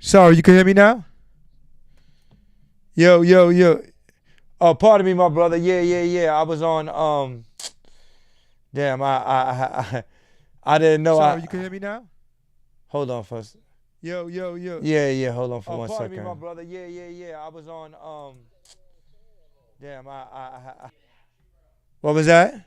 Sorry, you can hear me now? Yo, yo, yo. Oh, pardon me, my brother. Yeah. I was on damn, I didn't know. Sorry, you can hear me now? Hold on for Yo. yeah, hold on for Oh, one pardon me, second. my brother. Yeah. I was on damn, what was that?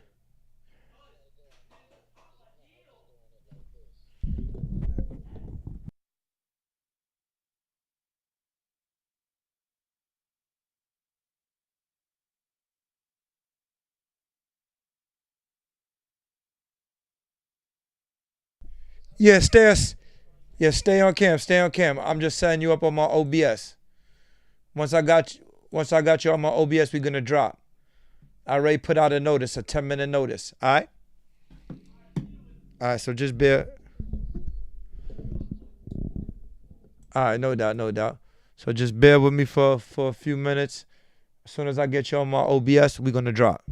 Yeah, stay on cam, stay on cam. I'm just setting you up on my OBS. Once I got you on my OBS, we're gonna drop. I already put out a notice, a 10-minute notice. All right, so just bear. All right, no doubt, no doubt. So just bear with me for a few minutes. As soon as I get you on my OBS, we're gonna drop.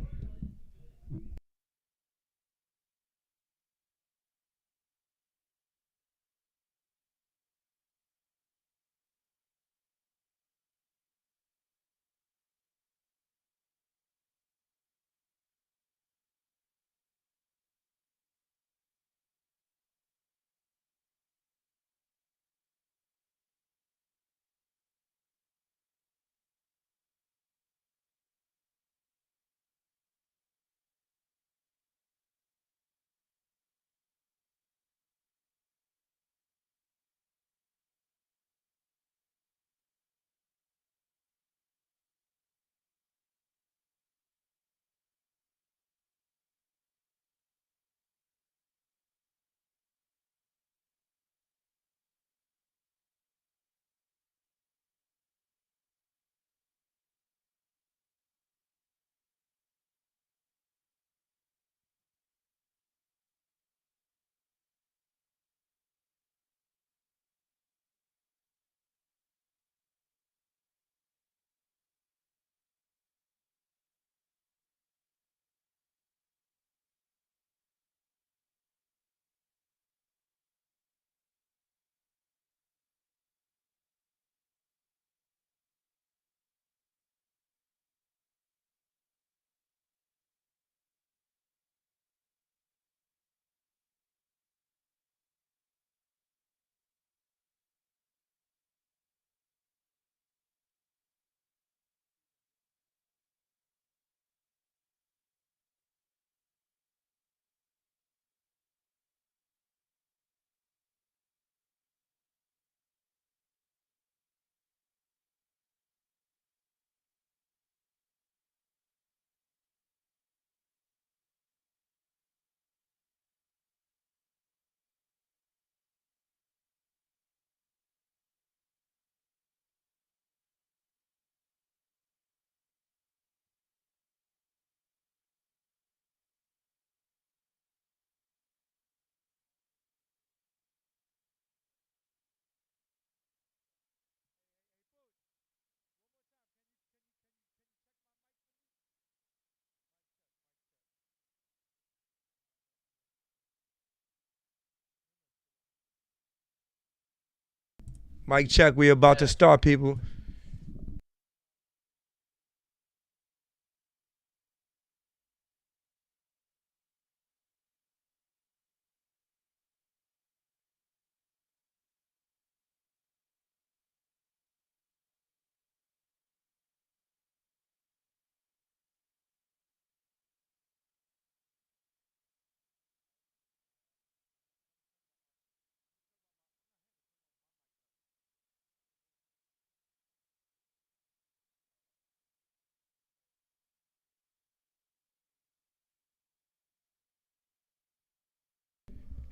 Mic check. We about to start, people.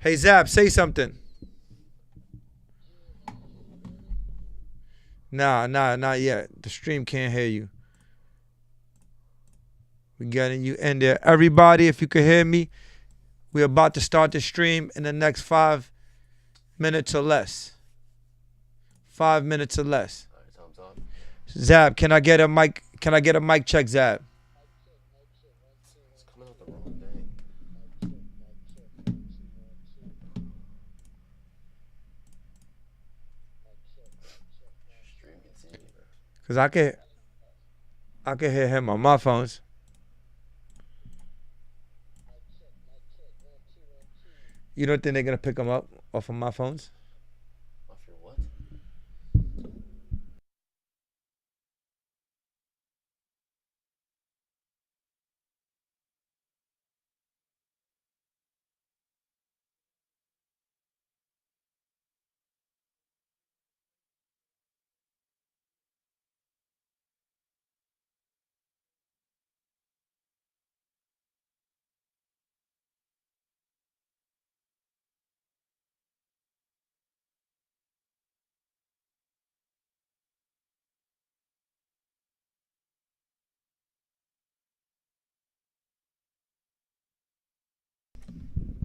Hey Zap, say something. Nah, not yet. The stream can't hear you. We getting you in there. Everybody, if you can hear me, we're about to start the stream in the next 5 minutes or less. 5 minutes or less. Zap, can I get a mic? Can I get a mic check, Zap? Cause I can hear him on my phones. You don't think they're gonna pick him up off of my phones? Off your what?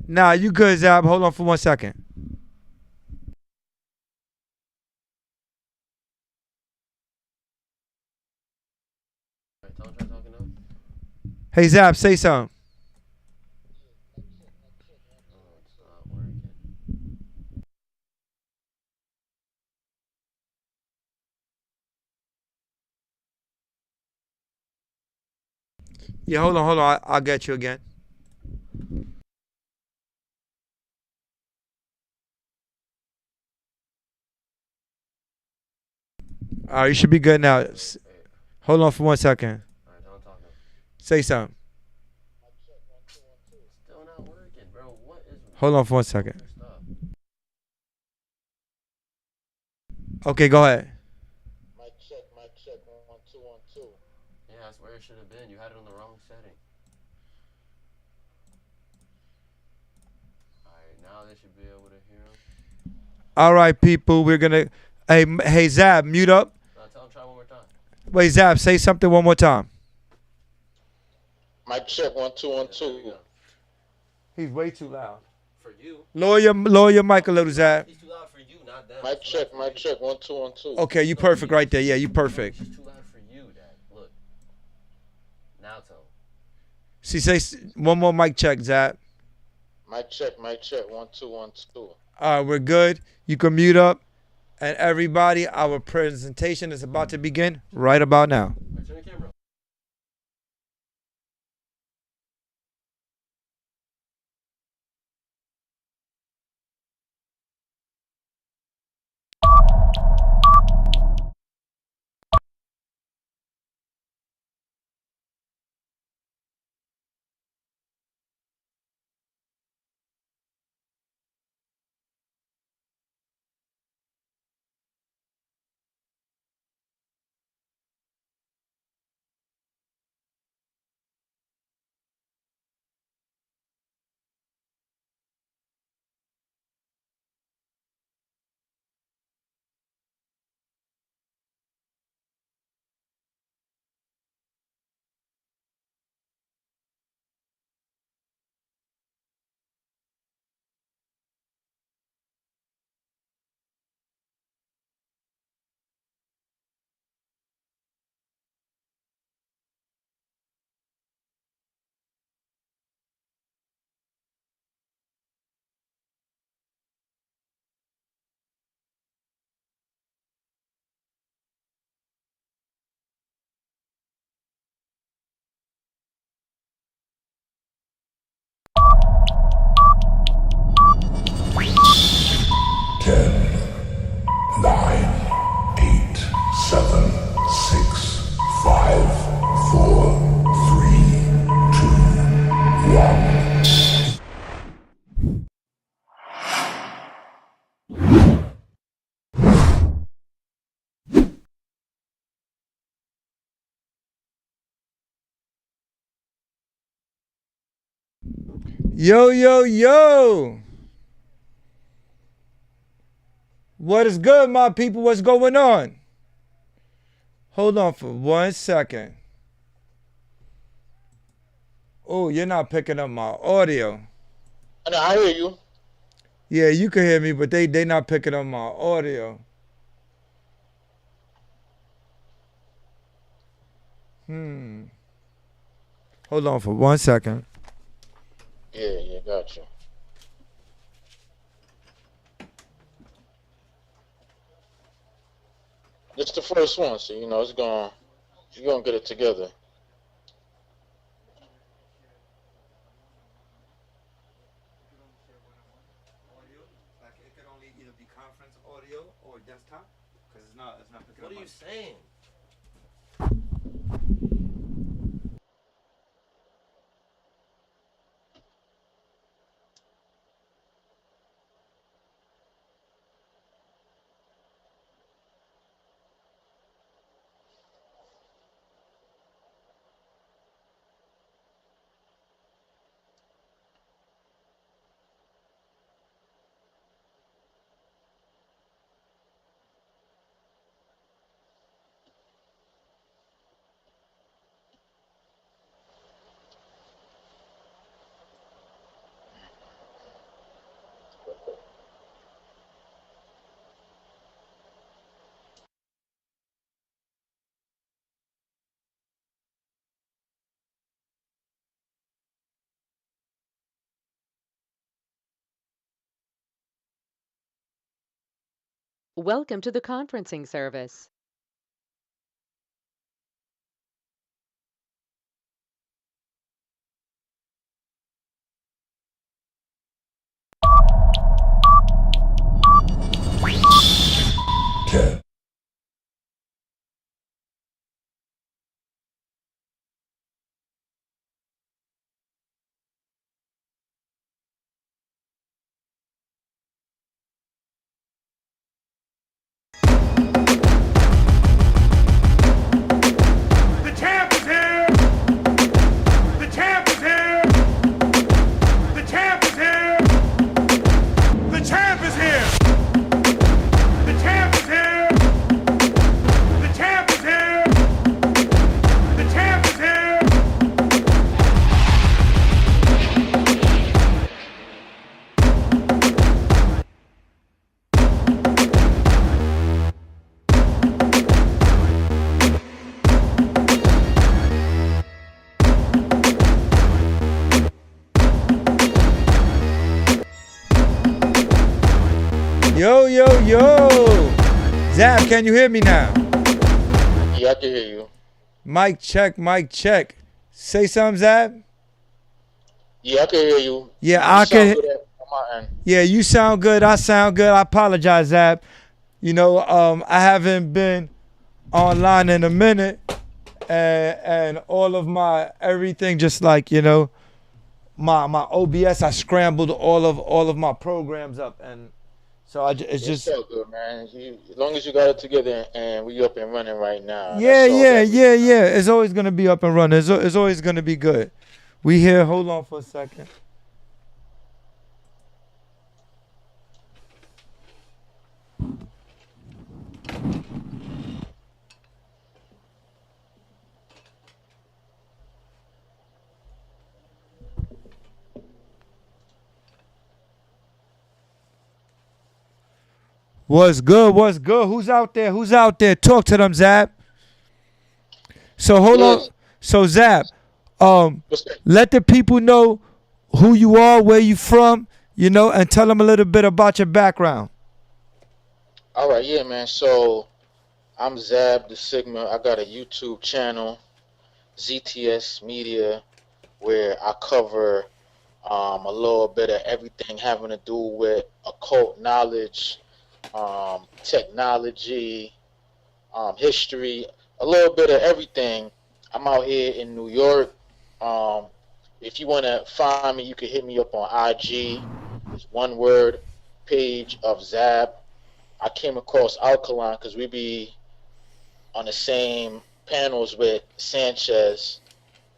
Nah, you good, Zab. Hold on for 1 second. Alright, tell him try talking now. Hey, Zab, say something. Oh, it's not working. Yeah, hold on. I'll get you again. All right, you should be good now. Hold on for 1 second. Alright, tell him talking. Say something. Still not working, bro. What is Hold on for 1 second. Stop. Okay, go ahead. Mic check, 1 2 1 2. Yeah, that's where it should have been. You had it on the wrong setting. Alright, now they should be able to hear him. All right, people, we're gonna. Hey, Zab, mute up. Tell him try one more time. Wait, Zab, say something one more time. Mic check 1 2 1 Yeah, there we 2. go. He's way too loud. For you. Lower your mic a little, Zab. He's too loud for you, not them. Mic check 1 2 1 2. Okay, you perfect right there. Yeah, you perfect. He's too loud for you, Dad. Look. Now tell him. See, say one more mic check, Zab. Mic check 1 2 1 2. All right, we're good. You can mute up. And everybody, our presentation is about to begin right about now. Alright, turn the camera. Yo. What is good, my people? What's going on? Hold on for 1 second. Oh, you're not picking up my audio. I hear you. Yeah, you can hear me, but they not picking up my audio. Hold on for 1 second. Yeah, gotcha. This the first one, so it's going you're gonna get it together. Like it could only either be conference audio or desktop, because it's not picking What up are my. you saying? Welcome to the conferencing service. The champ is here! The champ is here! The champ is here! The champ is here! The champ is here! The champ is here! The champ is here! Yo, yo, yo. Zab, can you hear me now? Yeah, I can hear you. Mic check, mic check. Say something, Zab. Yeah, I can hear you. Yeah, You I sound can. good on my end. Yeah, you sound good. I sound good. I apologize, Zab. I haven't been online in a minute, and all of my everything just like my OBS. I scrambled all of my programs up, and so it's It's just all good, man. As long as you got it together and we up and running right now. yeah, that's all yeah, that yeah, yeah. It's always gonna be up and running. It's always gonna be good. We here. Hold on for a second. What's good? What's good? Who's out there? Who's out there? Talk to them, Zab. So hold on. Yes. So Zab, What's that? let the people know who you are, where you from, and tell them a little bit about your background. All right, yeah, man. So I'm Zab the Sigma. I got a YouTube channel, ZTS Media, where I cover a little bit of everything having to do with occult knowledge, technology, history, a little bit of everything. I'm out here in New York. If you want to find me, you can hit me up on IG. It's one word, page of Zab. I came across Alkaline because we be on the same panels with Sanchez,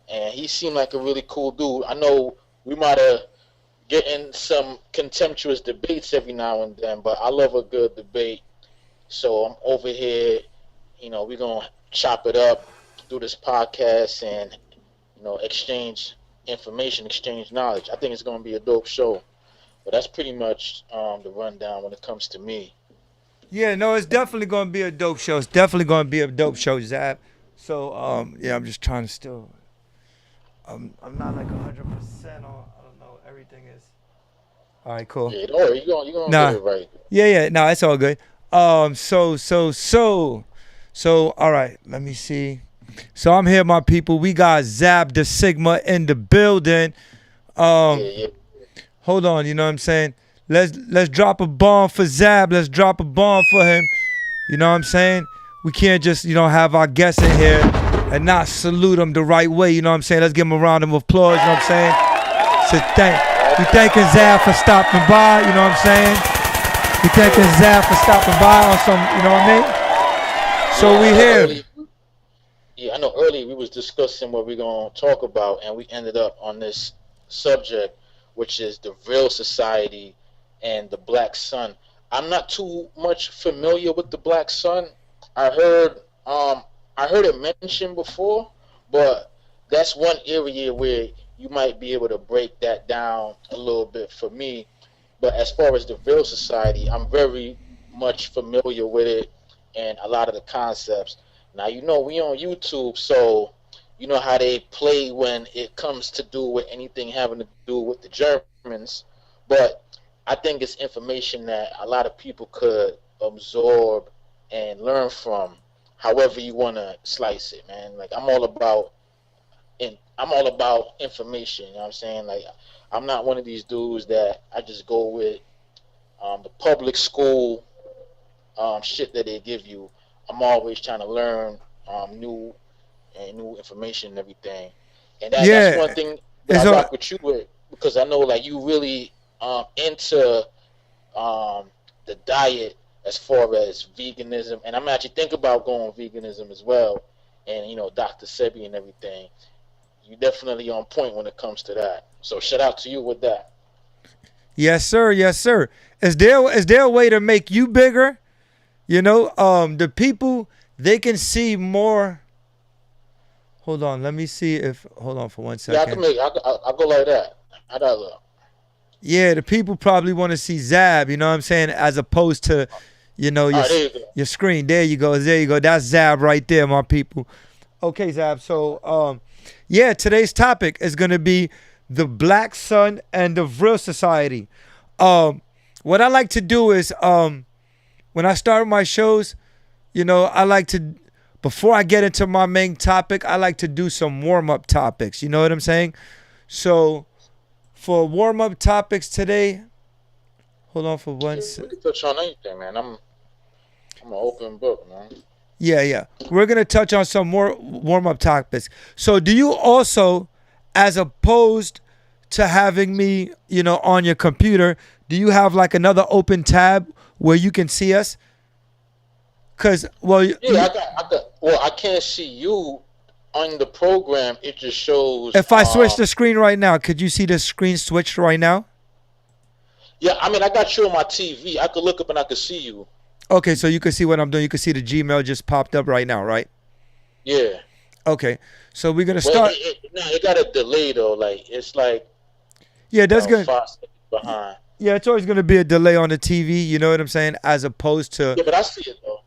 and he seemed like a really cool dude. I know we might have get in some contemptuous debates every now and then, but I love a good debate. So I'm over here, we're going to chop it up, do this podcast, and, exchange information, exchange knowledge. I think it's going to be a dope show. But that's pretty much the rundown when it comes to me. Yeah, no, it's definitely going to be a dope show. It's definitely going to be a dope show, Zab. So, yeah, I'm just trying to still. I'm not like 100% on. I don't know. Everything is. All right, cool. Yeah, don't worry. You're going to Nah. get it right. Yeah, no, it's all good. So, all right, let me see. So I'm here, my people. We got Zab the Sigma in the building. Yeah. Hold on, you know what I'm saying? Let's drop a bomb for Zab. Let's drop a bomb for him. You know what I'm saying? We can't just, have our guests in here and not salute them the right way. You know what I'm saying? Let's give him a round of applause. You know what I'm saying? So we thanking Zab for stopping by. You know what I'm saying? We thanking Zab for stopping by on some. You know what I mean? So we here. Yeah, I know earlier we was discussing what we're going to talk about, and we ended up on this subject, which is the Vril Society and the Black Sun. I'm not too much familiar with the Black Sun. I heard it mentioned before, but that's one area where you might be able to break that down a little bit for me. But as far as the Vril Society, I'm very much familiar with it and a lot of the concepts. Now, we on YouTube, so you know how they play when it comes to do with anything having to do with the Germans. But I think it's information that a lot of people could absorb and learn from, however you want to slice it, man. Like, I'm all about information, you know what I'm saying? Like, I'm not one of these dudes that I just go with the public school shit that they give you. I'm always trying to learn new information and everything. And that's one thing that I rock with you with, because I know, like, you really into the diet as far as veganism, and I'm actually thinking about going veganism as well, and Dr. Sebi and everything. You definitely on point when it comes to that. So shout out to you with that. Yes, sir. Yes, sir. Is there a way to make you bigger? The people, they can see more. Hold on, let me see if. Hold on for 1 second. Yeah, I go like that. How that look? Yeah, the people probably want to see Zab. You know what I'm saying, as opposed to, your screen. There you go. There you go. That's Zab right there, my people. Okay, Zab. So, today's topic is gonna be the Black Sun and the Vril Society. What I like to do is, when I start my shows, I like to, before I get into my main topic, I like to do some warm-up topics. You know what I'm saying? So, for warm-up topics today, hold on for 1 second. We can touch on anything, man. I'm an open book, man. Yeah. We're going to touch on some more warm-up topics. So, do you also, as opposed to having me, on your computer, do you have like another open tab where you can see us? Cause I can't see you on the program. It just shows. If I switch the screen right now, could you see the screen switched right now? Yeah, I mean, I got you on my TV. I could look up and I could see you. Okay, so you can see what I'm doing. You can see the Gmail just popped up right now, right? Yeah. Okay, so we're gonna start. It got a delay though. Like, it's like. Yeah, that's good. 5 seconds behind. Yeah, it's always gonna be a delay on the TV. You know what I'm saying? As opposed to. Yeah, but I see it though.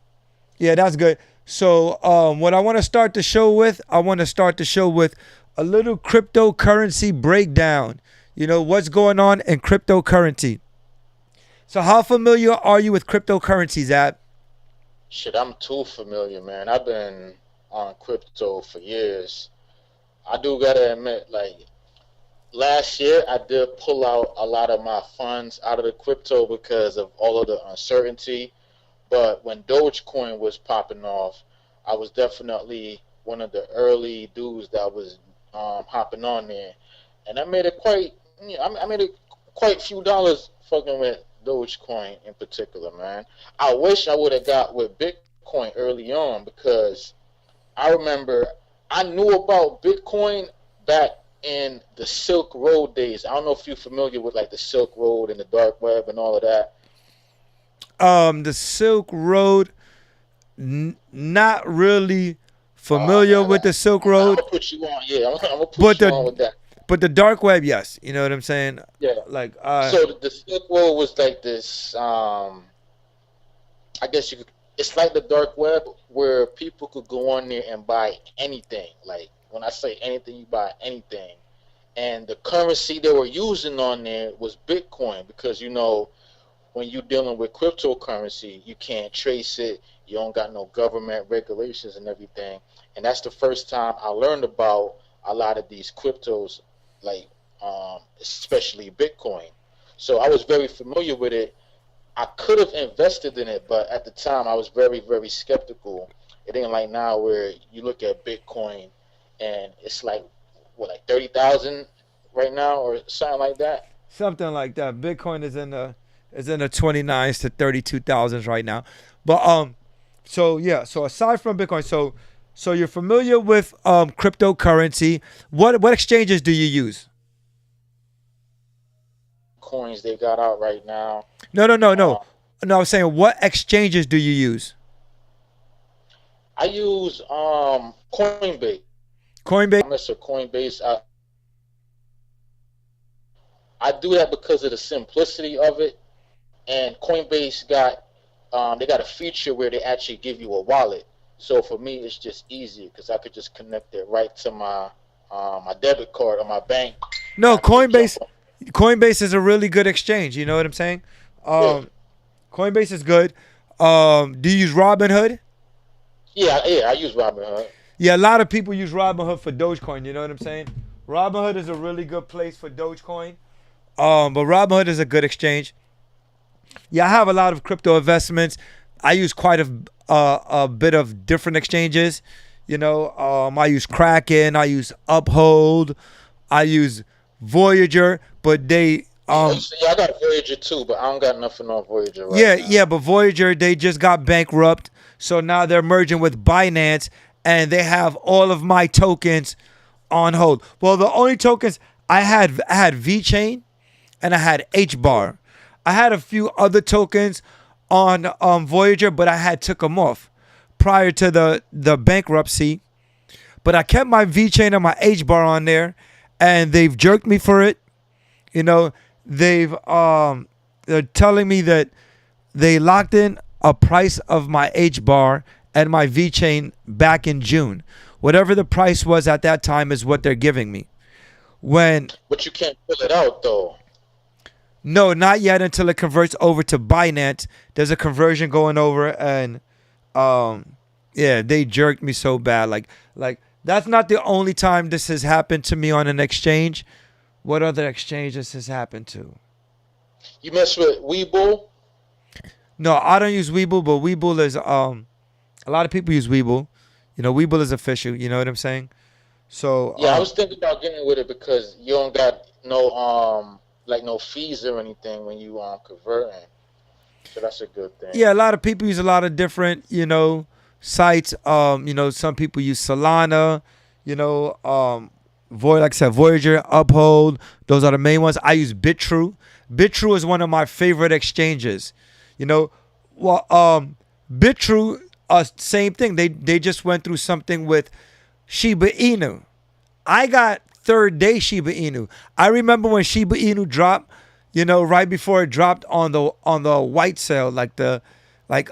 Yeah, that's good. So, what I want to start the show with, a little cryptocurrency breakdown. What's going on in cryptocurrency. So, how familiar are you with cryptocurrencies, Zab? Shit, I'm too familiar, man. I've been on crypto for years. I do gotta admit, like, last year I did pull out a lot of my funds out of the crypto because of all of the uncertainty. But when Dogecoin was popping off, I was definitely one of the early dudes that was hopping on there, and I made it quite few dollars fucking with Dogecoin in particular, man. I wish I would have got with Bitcoin early on, because I remember I knew about Bitcoin back in the Silk Road days. I don't know if you're familiar with like the Silk Road and the dark web and all of that. The Silk Road, not really familiar with the Silk Road. I'm gonna put you on, yeah. I'm gonna put you on with that. But the dark web, yes. You know what I'm saying? Yeah. Like, so the Silk Road was like this. I guess it's like the dark web where people could go on there and buy anything. Like, when I say anything, you buy anything. And the currency they were using on there was Bitcoin, because when you're dealing with cryptocurrency, you can't trace it. You don't got no government regulations and everything. And that's the first time I learned about a lot of these cryptos, like especially Bitcoin. So I was very familiar with it. I could have invested in it, but at the time I was very, very skeptical. It ain't like now where you look at Bitcoin and it's like what, like 30,000 right now or something like that. Something like that. Bitcoin is in the 29s to 32,000s right now. But so yeah, so aside from Bitcoin, so you're familiar with cryptocurrency. What exchanges do you use? Coins they got out right now. No. No, I was saying, what exchanges do you use? I use Coinbase. Coinbase. Mr. Coinbase. I do that because of the simplicity of it, and Coinbase got they got a feature where they actually give you a wallet. So for me, it's just easier because I could just connect it right to my my debit card or my bank. No, Coinbase is a really good exchange. You know what I'm saying? Yeah. Coinbase is good. Do you use Robinhood? Yeah, I use Robinhood. Yeah, a lot of people use Robinhood for Dogecoin. You know what I'm saying? Robinhood is a really good place for Dogecoin. But Robinhood is a good exchange. Yeah, I have a lot of crypto investments. I use quite a bit of different exchanges. You know, I use Kraken. I use Uphold. I use Voyager. But they Yeah, I got Voyager too, but I don't got nothing on Voyager right now. yeah, but Voyager, they just got bankrupt. So now they're merging with Binance, and they have all of my tokens on hold. Well, the only tokens I had VeChain and I had HBAR. I had a few other tokens on Voyager, but I had took them off prior to the bankruptcy. But I kept my VeChain and my HBAR on there, and they've jerked me for it. You know, they're telling me that they locked in a price of my HBAR and my VeChain back in June. Whatever the price was at that time is what they're giving me. But you can't pull it out though. No, not yet until it converts over to Binance. There's a conversion going over, and yeah, they jerked me so bad. Like that's not the only time this has happened to me on an exchange. What other exchanges has happened to? You mess with Webull? No, I don't use Webull, but Webull is a lot of people use Webull. You know, Webull is official. You know what I'm saying? So Yeah, I was thinking about getting with it because you don't got no like no fees or anything when you converting. So that's a good thing. yeah, a lot of people use a lot of different, you know, sites. You know, some people use Solana. You know, like I said, Voyager, Uphold. Those are the main ones. I use BitTrue. BitTrue is one of my favorite exchanges. You know, well, BitTrue, same thing. They just went through something with Shiba Inu. I got third day Shiba Inu. I remember when Shiba Inu dropped, you know, right before it dropped on the white sale, like a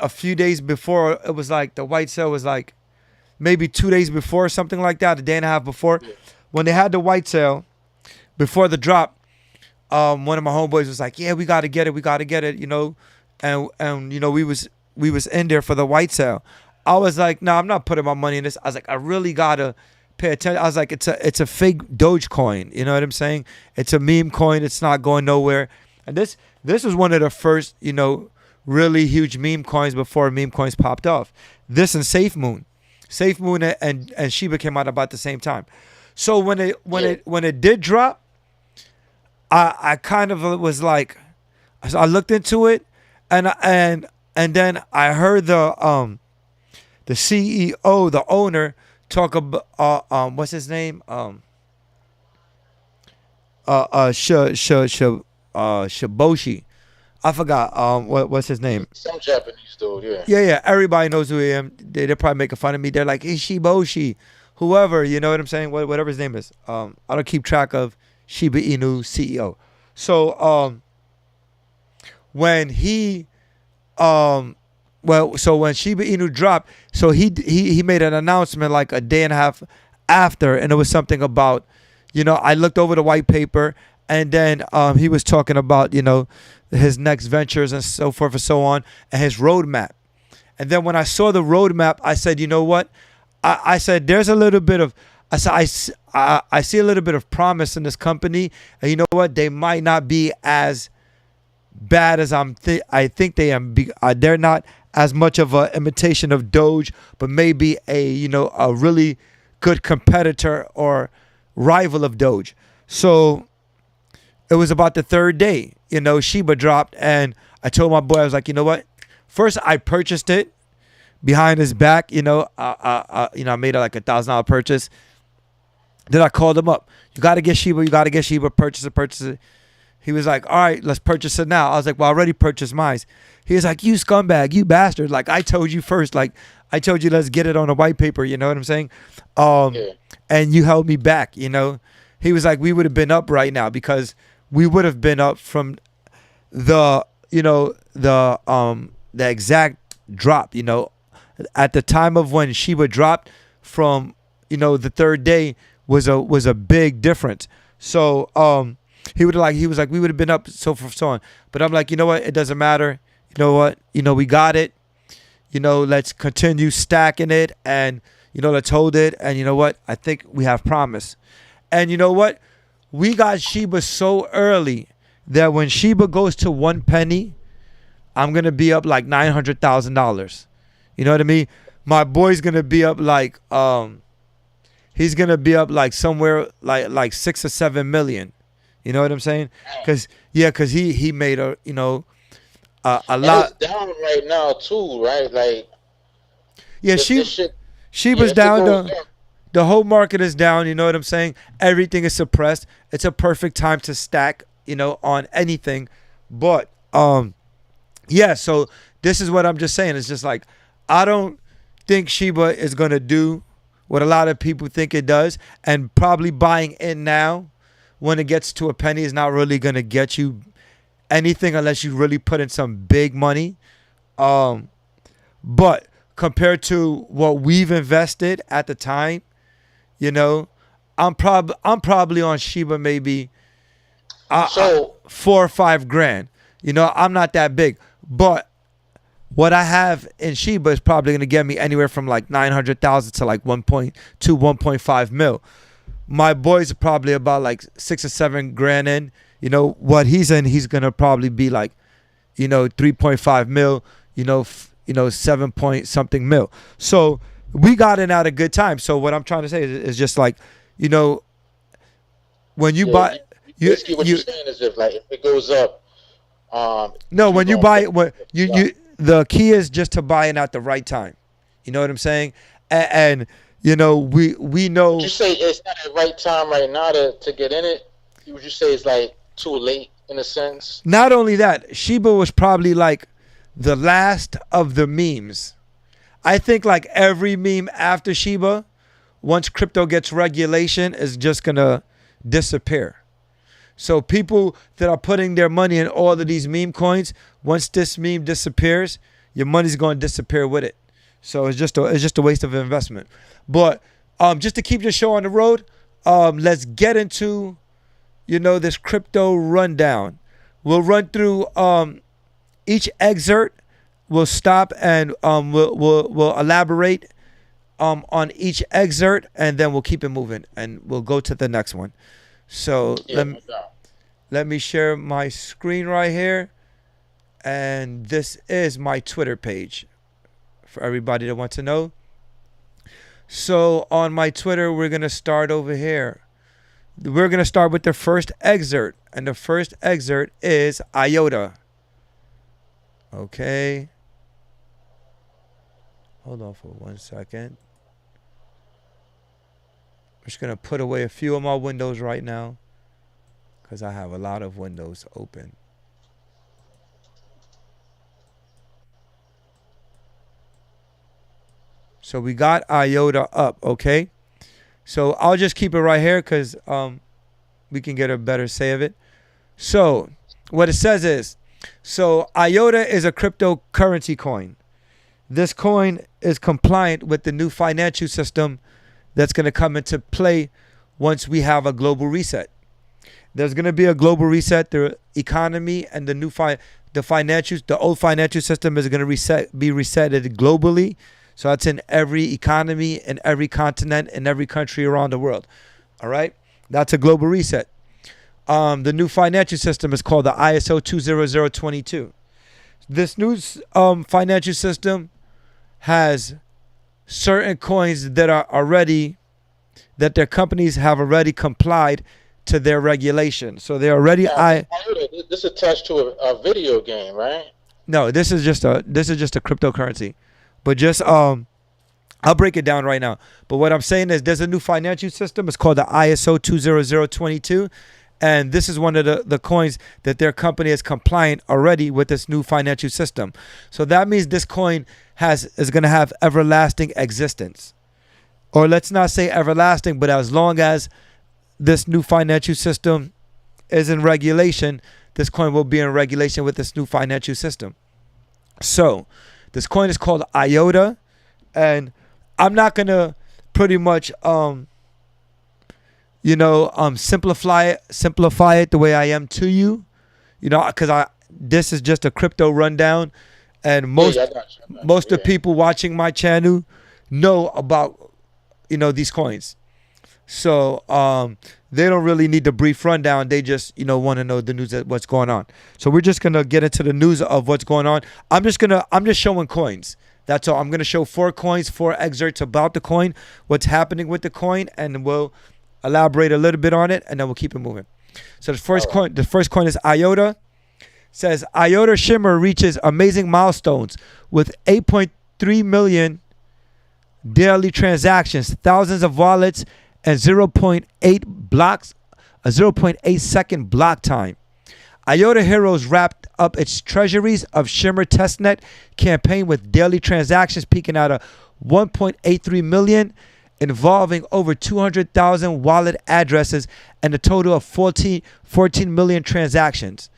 few days before. It was like the white sale was like maybe 2 days before, something like that, a day and a half before. Yeah. When they had the white sale before the drop, one of my homeboys was like, "Yeah, we gotta get it," you know, and you know we was in there for the white sale. I was like, "No, I'm not putting my money in this." I was like, "I really gotta pay attention." I was like, "It's a fake Dogecoin," you know what I'm saying? It's a meme coin. It's not going nowhere. And this was one of the first, you know, really huge meme coins before meme coins popped off. This and SafeMoon and Shiba came out about the same time. So when it did drop, I kind of was like, I looked into it, and then I heard the CEO, the owner, talk about what's his name, Shiboshi. I forgot what's his name. Some Japanese dude, yeah. Yeah. Everybody knows who I am. They're probably making fun of me. They're like, "Hey, Shiboshi," whoever, you know what I'm saying? Whatever his name is. I don't keep track of Shiba Inu CEO. So when he so when Shiba Inu dropped, so he made an announcement like a day and a half after, and it was something about, you know, I looked over the white paper, And then he was talking about, his next ventures and so forth and so on, and his roadmap. And then when I saw the roadmap, I said, you know what? I said, there's a little bit of, I see a little bit of promise in this company. And you know what? They might not be as bad as I think they am. They're not as much of an imitation of Doge, but maybe a really good competitor or rival of Doge. So it was about the third day, Shiba dropped, and I told my boy, I was like, you know what? First, I purchased it behind his back. I made like $1,000 purchase. Then I called him up. You got to get Shiba. You got to get Shiba. Purchase it. He was like, all right, let's purchase it now. I was like, well, I already purchased mine. He was like, you scumbag, you bastard. Like, I told you first. Like, I told you let's get it on a white paper. You know what I'm saying? And you held me back, He was like, we would have been up right now because we would have been up from the exact drop, at the time of when Shiba dropped from, the third day was a big difference. So he was like, we would have been up so forth so on. But I'm like, you know what? It doesn't matter. You know what? We got it. Let's continue stacking it and, let's hold it. And you know what? I think we have promise. And you know what? We got Shiba so early that when Shiba goes to 1 penny, I'm going to be up like $900,000. You know what I mean? My boy's going to be up like, he's going to be up like somewhere like 6 or 7 million. You know what I'm saying? Because he made a lot. It's down right now too, right? Like, yeah, Shiba's down. The whole market is down. You know what I'm saying? Everything is suppressed. It's a perfect time to stack, on anything. But yeah. So this is what I'm just saying. It's just like, I don't think Shiba is gonna do what a lot of people think it does, and probably buying in now when it gets to a penny is not really gonna get you anything unless you really put in some big money. But compared to what we've invested at the time, I'm probably on Shiba maybe 4 or 5 grand. I'm not that big, but what I have in Shiba is probably going to get me anywhere from like 900,000 to like 1.2, 1.5 mil. My boys are probably about like 6 or 7 grand in. What he's in, he's going to probably be like, 3.5 mil, 7 point something mil. So we got in at a good time. So what I'm trying to say is just like, when you buy, basically what you're saying is if it goes up. No, when you buy it, the key is just to buy in at the right time. You know what I'm saying? And we know. Would you say it's not the right time right now to get in it? Would you say it's like too late in a sense? Not only that, Shiba was probably like the last of the memes. I think like every meme after Shiba, once crypto gets regulation, is just gonna disappear. So people that are putting their money in all of these meme coins, once this meme disappears, your money's going to disappear with it. So it's just a waste of investment. But just to keep the show on the road, let's get into this crypto rundown. We'll run through each excerpt. We'll stop and we'll elaborate on each excerpt, and then we'll keep it moving, and we'll go to the next one. So let me share my screen right here. And this is my Twitter page for everybody that wants to know. So on my Twitter, we're going to start over here. We're going to start with the first excerpt. And the first excerpt is IOTA. Okay. Hold on for 1 second. I'm just going to put away a few of my windows right now, because I have a lot of windows open. So we got IOTA up, okay? So I'll just keep it right here because we can get a better say of it. So what it says is, so IOTA is a cryptocurrency coin. This coin is compliant with the new financial system that's going to come into play once we have a global reset. There's gonna be a global reset. The economy and the the old financial system is gonna be resetted globally. So that's in every economy, in every continent, in every country around the world. All right, that's a global reset. The new financial system is called the ISO 20022. This new financial system has certain coins that are already, that their companies have already complied to their regulation. So they're already This is attached to a video game, right? No, this is just a cryptocurrency. But just I'll break it down right now. But what I'm saying is there's a new financial system. It's called the ISO 20022. And this is one of the coins that their company is compliant already with this new financial system. So that means this coin is going to have everlasting existence. Or let's not say everlasting, but as long as this new financial system is in regulation, this coin will be in regulation with this new financial system. So this coin is called IOTA. And I'm not going to pretty much simplify it the way I am to you, because this is just a crypto rundown, and most of the people watching my channel know about these coins, so they don't really need the brief rundown. They just want to know the news of what's going on. So we're just gonna get into the news of what's going on. I'm just showing coins. That's all. I'm gonna show 4 coins, 4 excerpts about the coin, what's happening with the coin, and we'll elaborate a little bit on it, and then we'll keep it moving. So the first coin is IOTA. Says IOTA Shimmer reaches amazing milestones with 8.3 million daily transactions, thousands of wallets, and 0.8 second block time. IOTA Heroes wrapped up its treasuries of Shimmer testnet campaign with daily transactions peaking out of 1.83 million, involving over 200,000 wallet addresses and a total of 14 million transactions.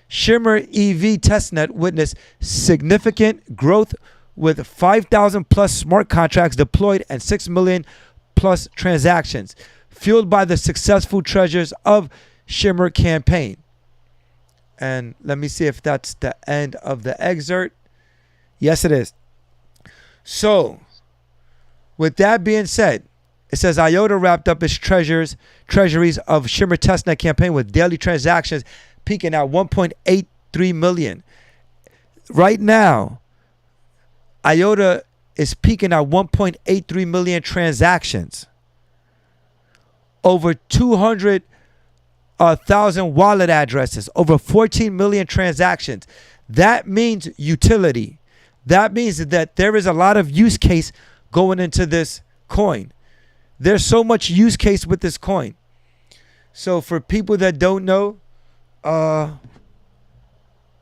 Shimmer EV testnet witnessed significant growth with 5,000 plus smart contracts deployed and 6 million plus transactions, fueled by the successful treasures of Shimmer campaign. And let me see if that's the end of the excerpt. Yes, it is. So, with that being said, it says IOTA wrapped up its treasuries of Shimmer testnet campaign with daily transactions peaking at 1.83 million. Right now, IOTA is peaking at 1.83 million transactions. Over 200,000 wallet addresses, over 14 million transactions. That means utility. That means that there is a lot of use case going into this coin. There's so much use case with this coin. So for people that don't know,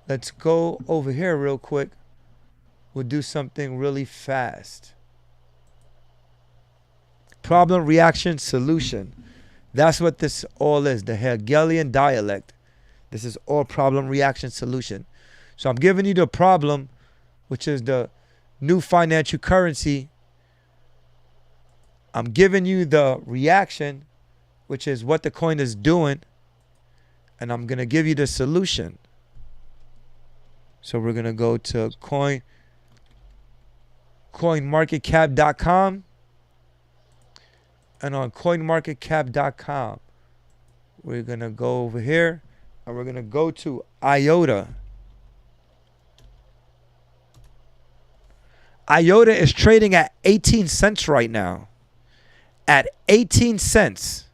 let's go over here real quick. We'll do something really fast. Problem, reaction, solution. That's what this all is, the Hegelian dialect. This is all problem, reaction, solution. So I'm giving you the problem, which is the new financial currency. I'm giving you the reaction, which is what the coin is doing. And I'm going to give you the solution. So we're going to go to coinmarketcap.com. And on coinmarketcap.com, we're going to go over here and we're going to go to IOTA. IOTA is trading at 18 cents right now. At 18 cents.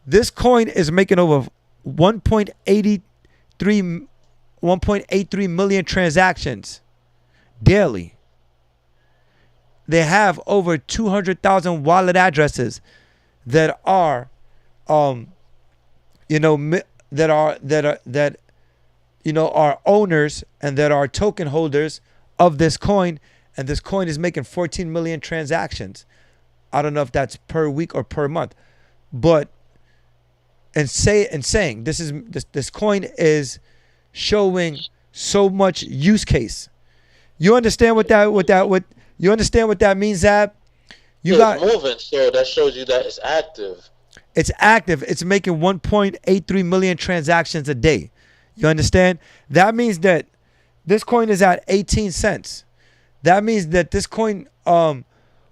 This coin is making over 1.83 million transactions daily. They have over 200,000 wallet addresses that are are owners and that are token holders of this coin, and this coin is making 14 million transactions. I don't know if that's per week or per month, but saying this coin is showing so much use case. You understand what you understand what that means, Zab? It's moving, so that shows you that it's active. It's active. It's making 1.83 million transactions a day. You understand? That means that this coin is at 18 cents. That means that this coin,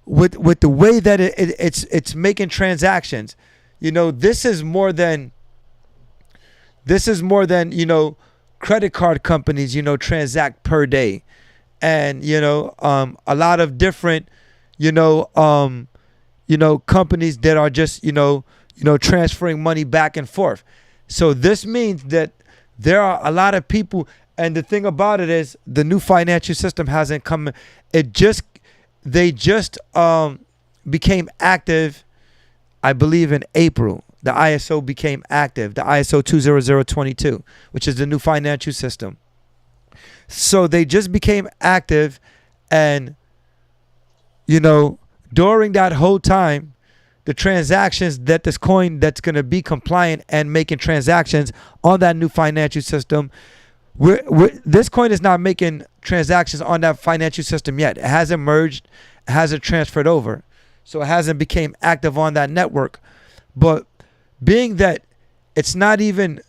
with the way that it's making transactions, you know, this is more than you know, credit card companies, you know, transact per day, and you know, a lot of different, you know, companies that are just you know transferring money back and forth. So this means that there are a lot of people, and the thing about it is the new financial system hasn't come. They just became active, I believe, in April. The ISO became active, the ISO 20022, which is the new financial system. So they just became active, and you know, during that whole time, the transactions that this coin that's going to be compliant and making transactions on that new financial system, this coin is not making transactions on that financial system yet. It hasn't merged, it hasn't transferred over, so it hasn't became active on that network. But being that it's not even,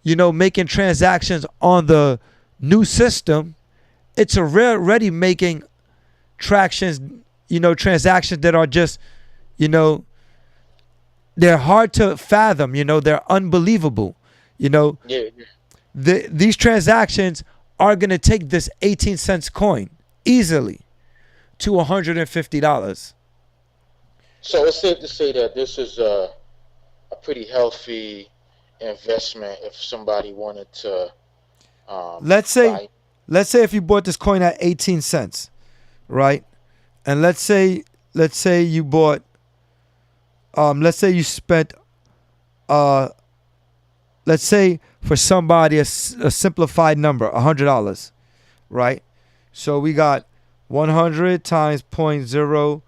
you know, making transactions on the new system, it's already making transactions that are just, you know, they're hard to fathom, you know, they're unbelievable, you know. Yeah. These transactions are going to take this 18 cents coin easily to $150. So it's safe to say that this is a pretty healthy investment if somebody wanted to. Let's say if you bought this coin at 18 cents, right? And let's say you bought, let's say you spent, let's say for somebody a simplified number, $100, right? So we got 100 times 0.0.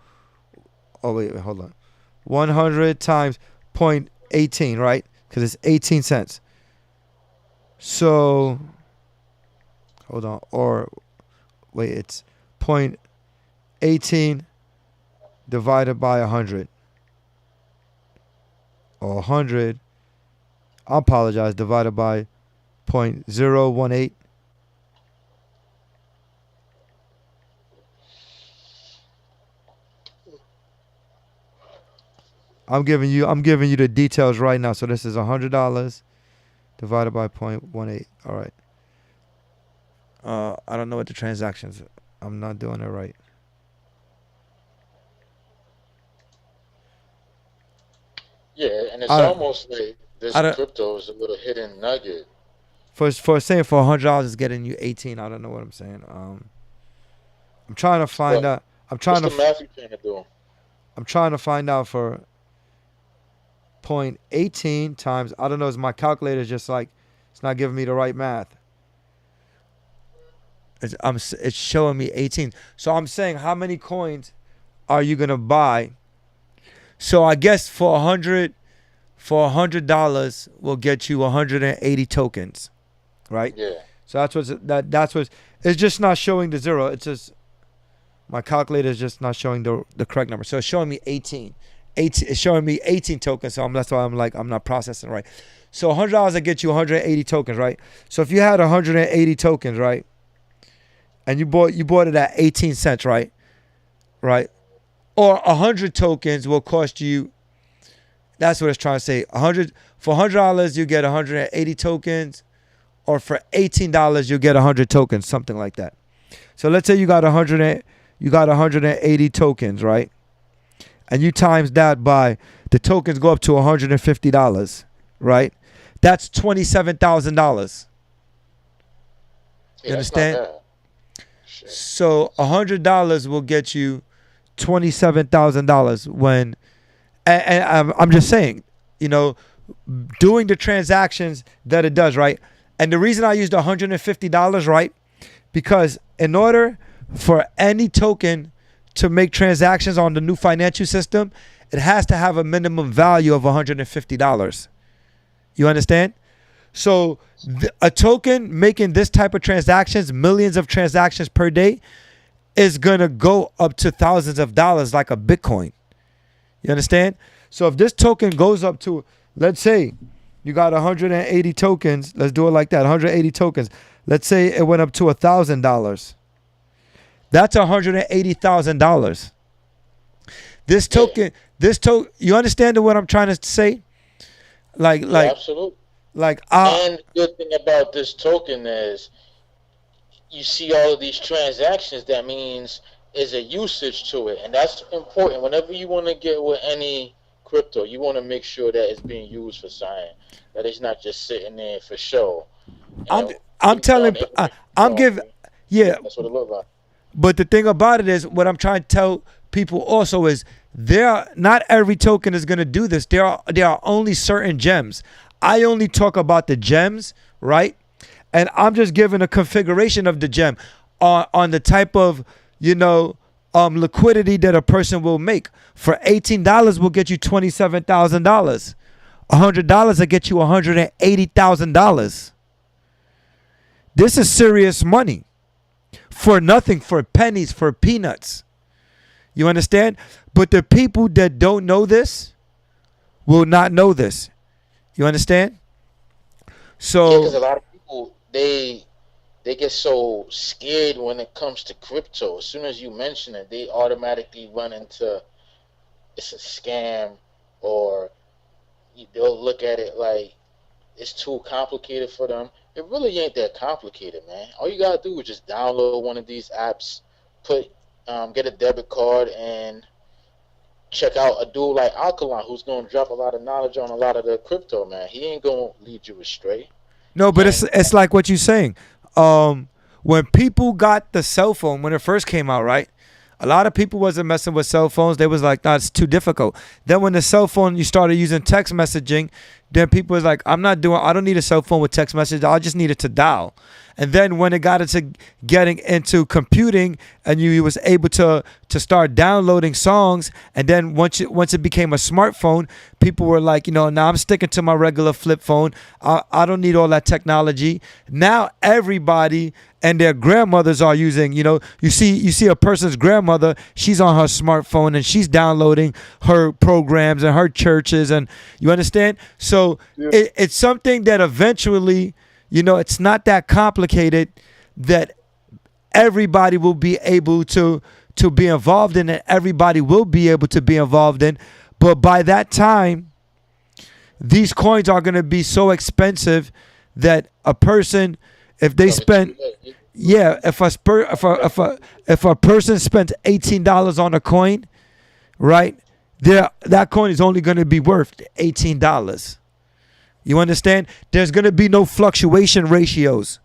Oh wait, hold on. 100 times 0.18, right? Because it's 18 cents. So hold on, or wait, it's 0.18 divided by 100, or 100. I apologize. Divided by 0.018. I'm giving you the details right now. So this is $100 divided by 0.18. All right. I don't know what the transactions. I'm not doing it right. Yeah, and it's almost like this crypto is a little hidden nugget. For saying for $100 is getting you 18. I don't know what I'm saying. I'm trying to find out. What's the math you trying to do? I'm trying to find out for 0.18 times. I don't know. Is my calculator just like it's not giving me the right math? It's showing me 18. So I'm saying, how many coins are you gonna buy? So I guess for $100 will get you 180 tokens, right? Yeah. So that's what's it's just not showing the zero. It's just my calculator is just not showing the correct number. So it's showing me 18. It's showing me 18 tokens. So that's why I'm not processing right. So $100 will get you 180 tokens, right? So if you had 180 tokens, right, and you bought it at 18 cents, right? Right? Or 100 tokens will cost you. That's what it's trying to say. For $100 you get 180 tokens, or for $18 you get 100 tokens, something like that. So let's say you got 180 tokens, right? And you times that by the tokens go up to $150, right? That's $27,000. You understand? So $100 will get you $27,000 when, and I'm just saying, you know, doing the transactions that it does, right? And the reason I used $150, right? Because in order for any token to make transactions on the new financial system, it has to have a minimum value of $150. You understand? So a token making this type of transactions, millions of transactions per day, is going to go up to thousands of dollars like a Bitcoin. You understand? So if this token goes up to, let's say you got 180 tokens. Let's do it like that. 180 tokens. Let's say it went up to $1,000. That's $180,000. You understand what I'm trying to say? Like, absolutely. Like, and the good thing about this token is you see all of these transactions. That means is a usage to it, and that's important. Whenever you want to get with any crypto, you want to make sure that it's being used for science, that it's not just sitting there for show. I'm giving, yeah. That's what it looks like. But the thing about it is, what I'm trying to tell people also is, not every token is going to do this. There are only certain gems. I only talk about the gems, right? And I'm just giving a configuration of the gem on the type of, liquidity that a person will make. For $18 will get you $27,000. $100 will get you $180,000. This is serious money. For nothing, for pennies, for peanuts. You understand? But the people that don't know this will not know this. You understand? So, because a lot of people they get so scared when it comes to crypto. As soon as you mention it, they automatically run into it's a scam, or they'll look at it like it's too complicated for them. It really ain't that complicated, man. All you gotta do is just download one of these apps, get a debit card, and check out a dude like Alkaline, who's gonna drop a lot of knowledge on a lot of the crypto, man. He ain't gonna lead you astray. No, but it's like what you're saying. When people got the cell phone when it first came out, right? A lot of people wasn't messing with cell phones. They was like, nah, it's too difficult. Then when the cell phone, you started using text messaging, then people was like, I don't need a cell phone with text message. I just need it to dial. And then when it got into getting into computing, and you was able to start downloading songs, and then once it became a smartphone, people were like, now I'm sticking to my regular flip phone. I don't need all that technology. Now everybody and their grandmothers are using, you see a person's grandmother, she's on her smartphone and she's downloading her programs and her churches, and you understand? So it's something that eventually, it's not that complicated, that everybody will be able to be involved in it. Everybody will be able to be involved in. But by that time, these coins are going to be so expensive that a person, if they spend, if a person spends $18 on a coin, right, that coin is only going to be worth $18. You understand? There's going to be no fluctuation ratios.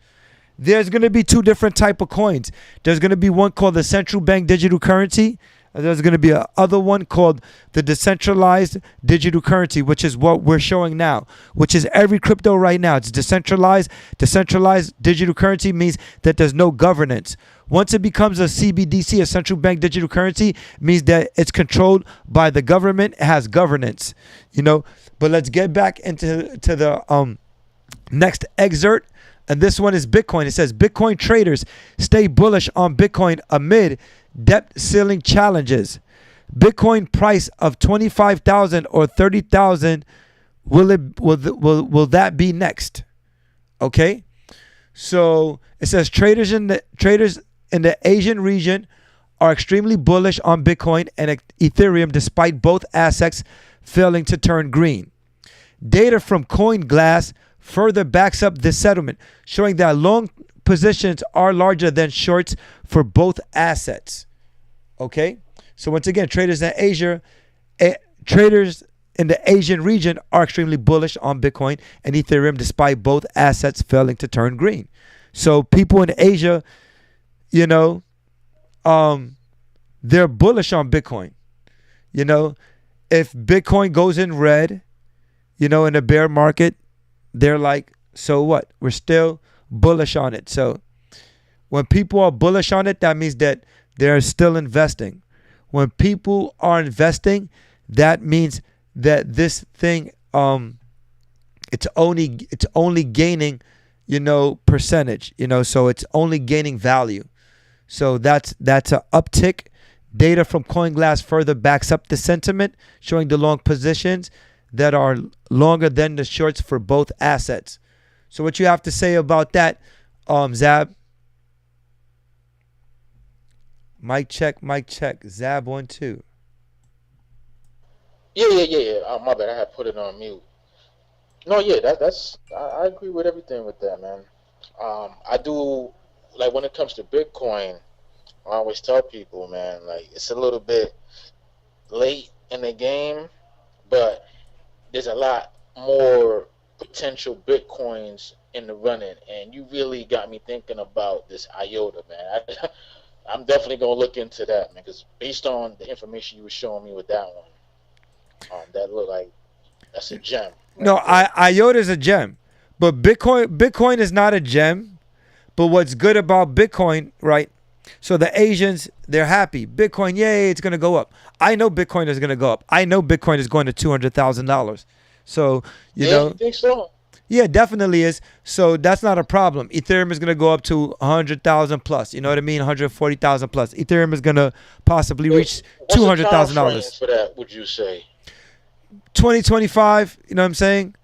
There's going to be two different type of coins. There's going to be one called the central bank digital currency. And there's going to be a other one called the decentralized digital currency, which is what we're showing now, which is every crypto right now. It's decentralized. Decentralized digital currency means that there's no governance. Once it becomes a CBDC, a central bank digital currency, means that it's controlled by the government. It has governance, But let's get back into the next excerpt. And this one is Bitcoin. It says, Bitcoin traders stay bullish on Bitcoin amid debt ceiling challenges. Bitcoin price of 25,000 or 30,000. Will that be next? Okay. So it says traders in the Asian region are extremely bullish on Bitcoin and Ethereum despite both assets failing to turn green. Data from CoinGlass further backs up this settlement, showing that long positions are larger than shorts for both assets. Okay, so once again, traders in the Asian region are extremely bullish on Bitcoin and Ethereum despite both assets failing to turn green. So people in Asia, they're bullish on Bitcoin. If Bitcoin goes in red, in a bear market, they're like, so what? We're still bullish on it. So when people are bullish on it, that means that they're still investing. When people are investing, that means that this thing, it's only gaining, percentage, so it's only gaining value. So that's an uptick Data from CoinGlass further backs up the sentiment, showing the long positions that are longer than the shorts for both assets. So what you have to say about that, Zab? Mic check, Zab 1 2. Yeah. My bad. I had put it on mute. No, yeah, that's I agree with everything with that, man. I do like when it comes to Bitcoin. I always tell people, man, like it's a little bit late in the game, but there's a lot more potential Bitcoins in the running, and you really got me thinking about this IOTA, man. I'm definitely gonna look into that, man, because based on the information you were showing me with that one, that looked like that's a gem. No, IOTA is a gem, but Bitcoin is not a gem. But what's good about Bitcoin, right? So the Asians, they're happy. Bitcoin, yay, it's gonna go up. I know Bitcoin is gonna go up. I know Bitcoin is going to $200,000. So you know, you think so? yeah, definitely is. So that's not a problem. Ethereum is gonna go up to 100,000 plus. You know what I mean? 140,000 plus. Ethereum is gonna possibly reach $200,000 for that. Would you say 2025? You know what I'm saying?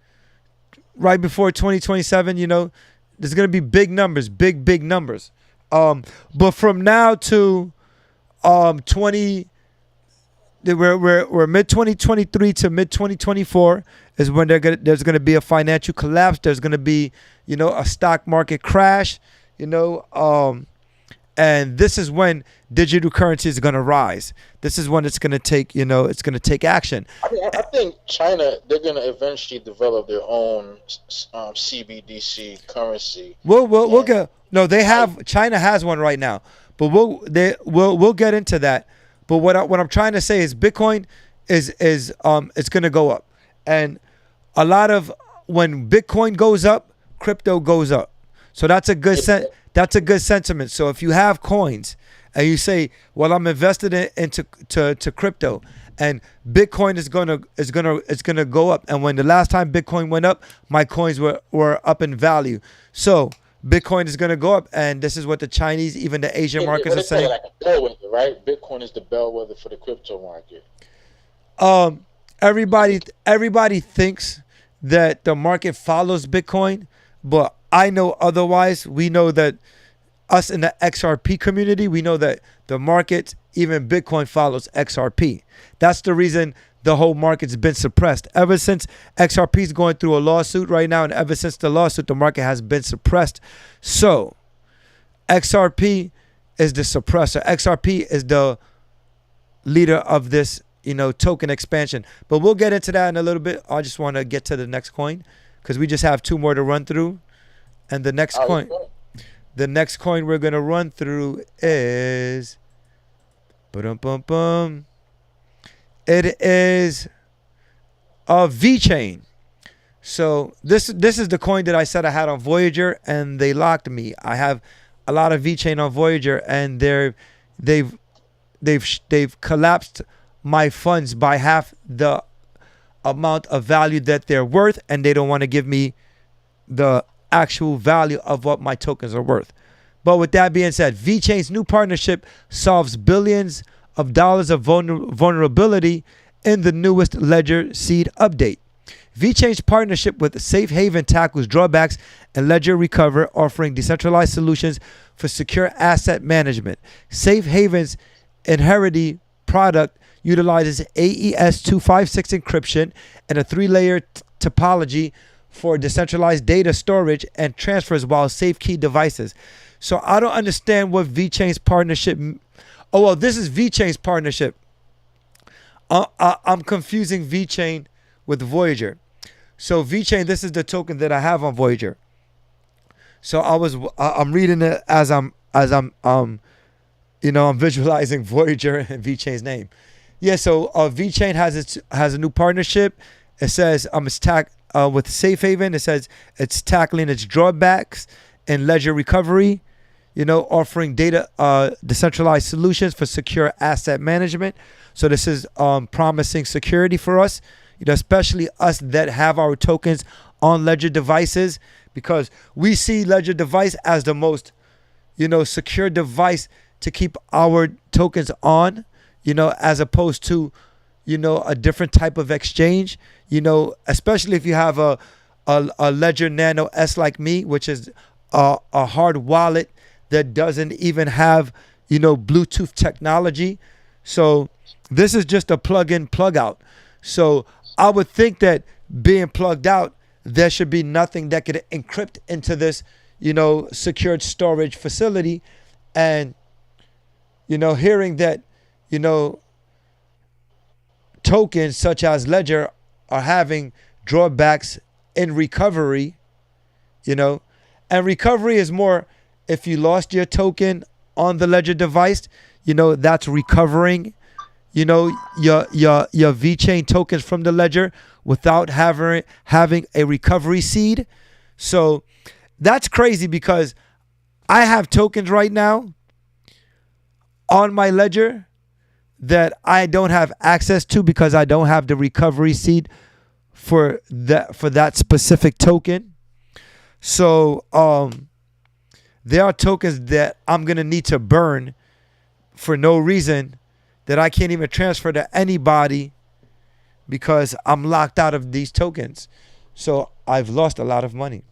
Right before 2027, you know, there's gonna be big numbers, big numbers. But from now to we're mid 2023 to mid 2024 is when there's gonna be a financial collapse. There's gonna be, you know, a stock market crash, you know, and this is when digital currency is gonna rise. This is when it's gonna take, you know, it's gonna take action. I think China, they're gonna eventually develop their own CBDC currency. We'll get. No, they have. China has one right now, but we'll get into that. But what I'm trying to say is Bitcoin is it's gonna go up, and a lot of when Bitcoin goes up, crypto goes up. So that's a good that's a good sentiment. So if you have coins and you say, well, I'm invested into crypto, and Bitcoin is gonna go up, and when the last time Bitcoin went up, my coins were up in value. So Bitcoin is going to go up, and this is what the Chinese, even the Asian markets are saying. Like a bellwether, right? Bitcoin is the bellwether for the crypto market. Everybody thinks that the market follows Bitcoin, but I know otherwise. We know that us in the XRP community, we know that the market, even Bitcoin, follows XRP. That's the reason the whole market's been suppressed. Ever since XRP is going through a lawsuit right now, and ever since the lawsuit, the market has been suppressed. So XRP is the suppressor. XRP is the leader of this, you know, token expansion. But we'll get into that in a little bit. I just want to get to the next coin because we just have two more to run through. And the next coin we're gonna run through is it is a VeChain. So this is the coin that I said I had on Voyager, and they locked me. I have a lot of VeChain on Voyager, and they've collapsed my funds by half the amount of value that they're worth, and they don't want to give me the actual value of what my tokens are worth. But with that being said, VeChain's new partnership solves billions of dollars of vulnerability in the newest Ledger Seed update. VeChain's partnership with Safe Haven tackles drawbacks and Ledger Recover, offering decentralized solutions for secure asset management. Safe Haven's Inherity product utilizes AES-256 encryption and a 3-layer topology for decentralized data storage and transfers while safe key devices. So I don't understand what VeChain's partnership. Oh, well, this is VeChain's partnership. I'm confusing VeChain with Voyager. So VeChain, this is the token that I have on Voyager. So I'm reading it as I'm I'm visualizing Voyager and VeChain's name. Yeah, so VeChain has a new partnership. It says it's with Safe Haven. It says it's tackling its drawbacks in Ledger Recovery, offering data decentralized solutions for secure asset management. So this is promising security for us, especially us that have our tokens on Ledger devices, because we see Ledger device as the most, secure device to keep our tokens on. as opposed to, a different type of exchange, especially if you have a Ledger Nano S like me, which is a hard wallet that doesn't even have, Bluetooth technology. So this is just a plug in, plug out. So I would think that being plugged out, there should be nothing that could encrypt into this, secured storage facility. And, hearing that, tokens such as Ledger are having drawbacks in recovery, and recovery is more if you lost your token on the Ledger device, that's recovering, your VeChain tokens from the Ledger without having a recovery seed. So that's crazy because I have tokens right now on my Ledger that I don't have access to because I don't have the recovery seed for that specific token. So there are tokens that I'm gonna need to burn for no reason that I can't even transfer to anybody because I'm locked out of these tokens. So I've lost a lot of money.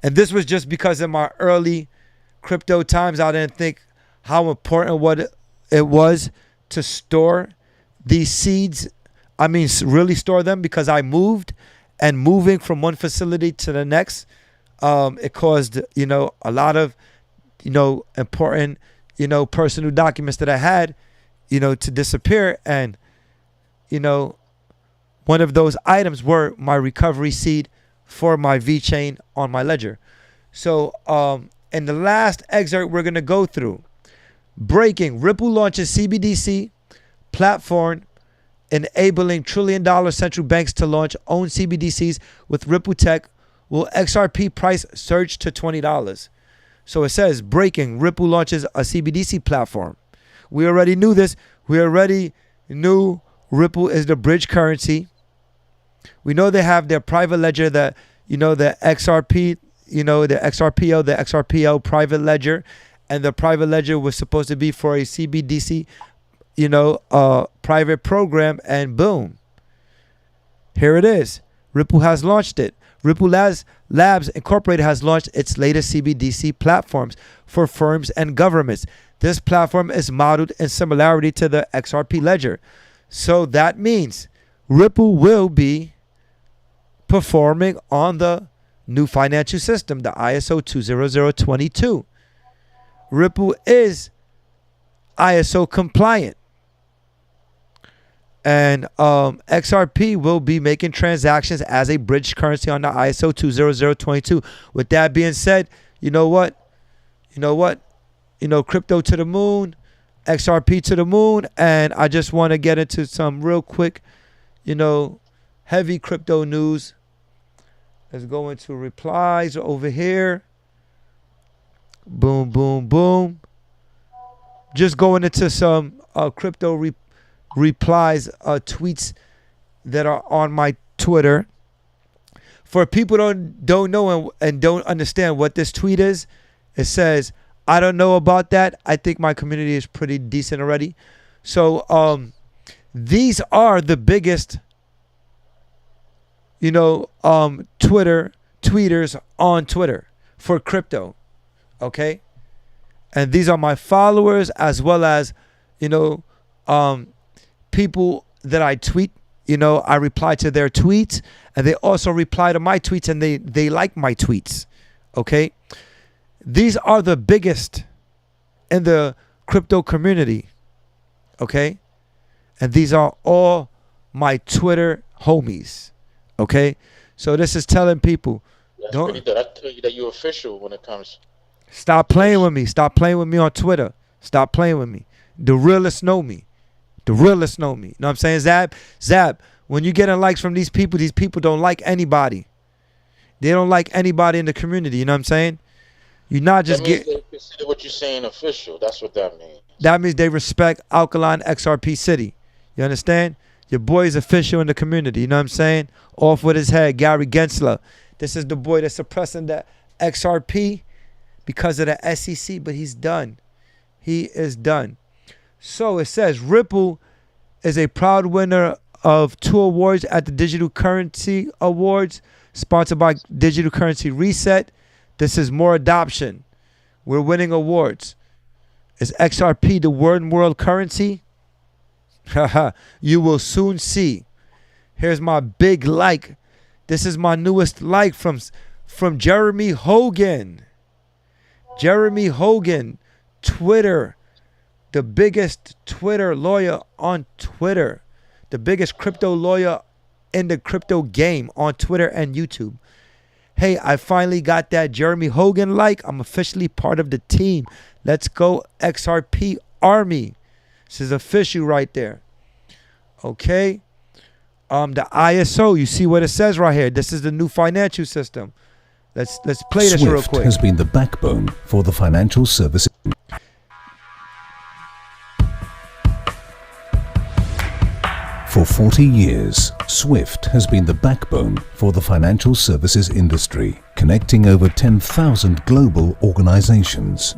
And this was just because in my early crypto times, I didn't think how important what it was to store these seeds. I mean, really store them, because I moved, and moving from one facility to the next, it caused, a lot of, important, personal documents that I had, to disappear. And, one of those items were my recovery seed for my VeChain on my Ledger. So in the last excerpt we're going to go through, breaking: Ripple launches CBDC platform enabling trillion-dollar central banks to launch own CBDCs with Ripple Tech. Will XRP price surge to $20? So it says, breaking: Ripple launches a CBDC platform. We already knew this. We already knew Ripple is the bridge currency. We know they have their private ledger, the XRP, the XRPO, the XRPO private ledger. And the private ledger was supposed to be for a CBDC, private program. And boom, here it is. Ripple has launched it. Ripple Labs Incorporated has launched its latest CBDC platforms for firms and governments. This platform is modeled in similarity to the XRP ledger. So that means Ripple will be performing on the new financial system, the ISO 20022. Ripple is ISO compliant. And XRP will be making transactions as a bridge currency on the ISO 20022. With that being said, you know what? Crypto to the moon, XRP to the moon. And I just want to get into some real quick, heavy crypto news. Let's go into replies over here. Boom, boom, boom. Just going into some crypto replies, tweets that are on my Twitter. For people don't know and don't understand what this tweet is, it says, I don't know about that. I think my community is pretty decent already. So these are the biggest, tweeters on Twitter for crypto. Okay. And these are my followers, as well as, people that I tweet. I reply to their tweets, and they also reply to my tweets, and they like my tweets. Okay. These are the biggest in the crypto community. Okay. And these are all my Twitter homies. Okay. So this is telling people, That's pretty good. I tell you that you're official when it comes. Stop playing with me. Stop playing with me on Twitter. Stop playing with me. The realists know me. The realists know me. You know what I'm saying, Zab? Zab, when you getting likes from these people don't like anybody. They don't like anybody in the community. You know what I'm saying? You're not just That means they consider what you're saying official. That's what that means. That means they respect Alkaline XRP City. You understand? Your boy is official in the community. You know what I'm saying? Off with his head, Gary Gensler. This is the boy that's suppressing the XRP because of the SEC, but he's done. He is done. So it says Ripple is a proud winner of 2 awards at the Digital Currency Awards, sponsored by Digital Currency Reset. This is more adoption. We're winning awards. Is XRP the world currency? Haha, you will soon see. Here's my big like. This is my newest like from Jeremy Hogan. Jeremy Hogan, Twitter, the biggest Twitter lawyer on Twitter, the biggest crypto lawyer in the crypto game on Twitter and YouTube. Hey, I finally got that Jeremy Hogan like. I'm officially part of the team. Let's go XRP Army. This is official right there. Okay. The ISO, you see what it says right here. This is the new financial system. Let's play this real SWIFT quick. has been the backbone for the financial services. For 40 years, SWIFT has been the backbone for the financial services industry, connecting over 10,000 global organizations.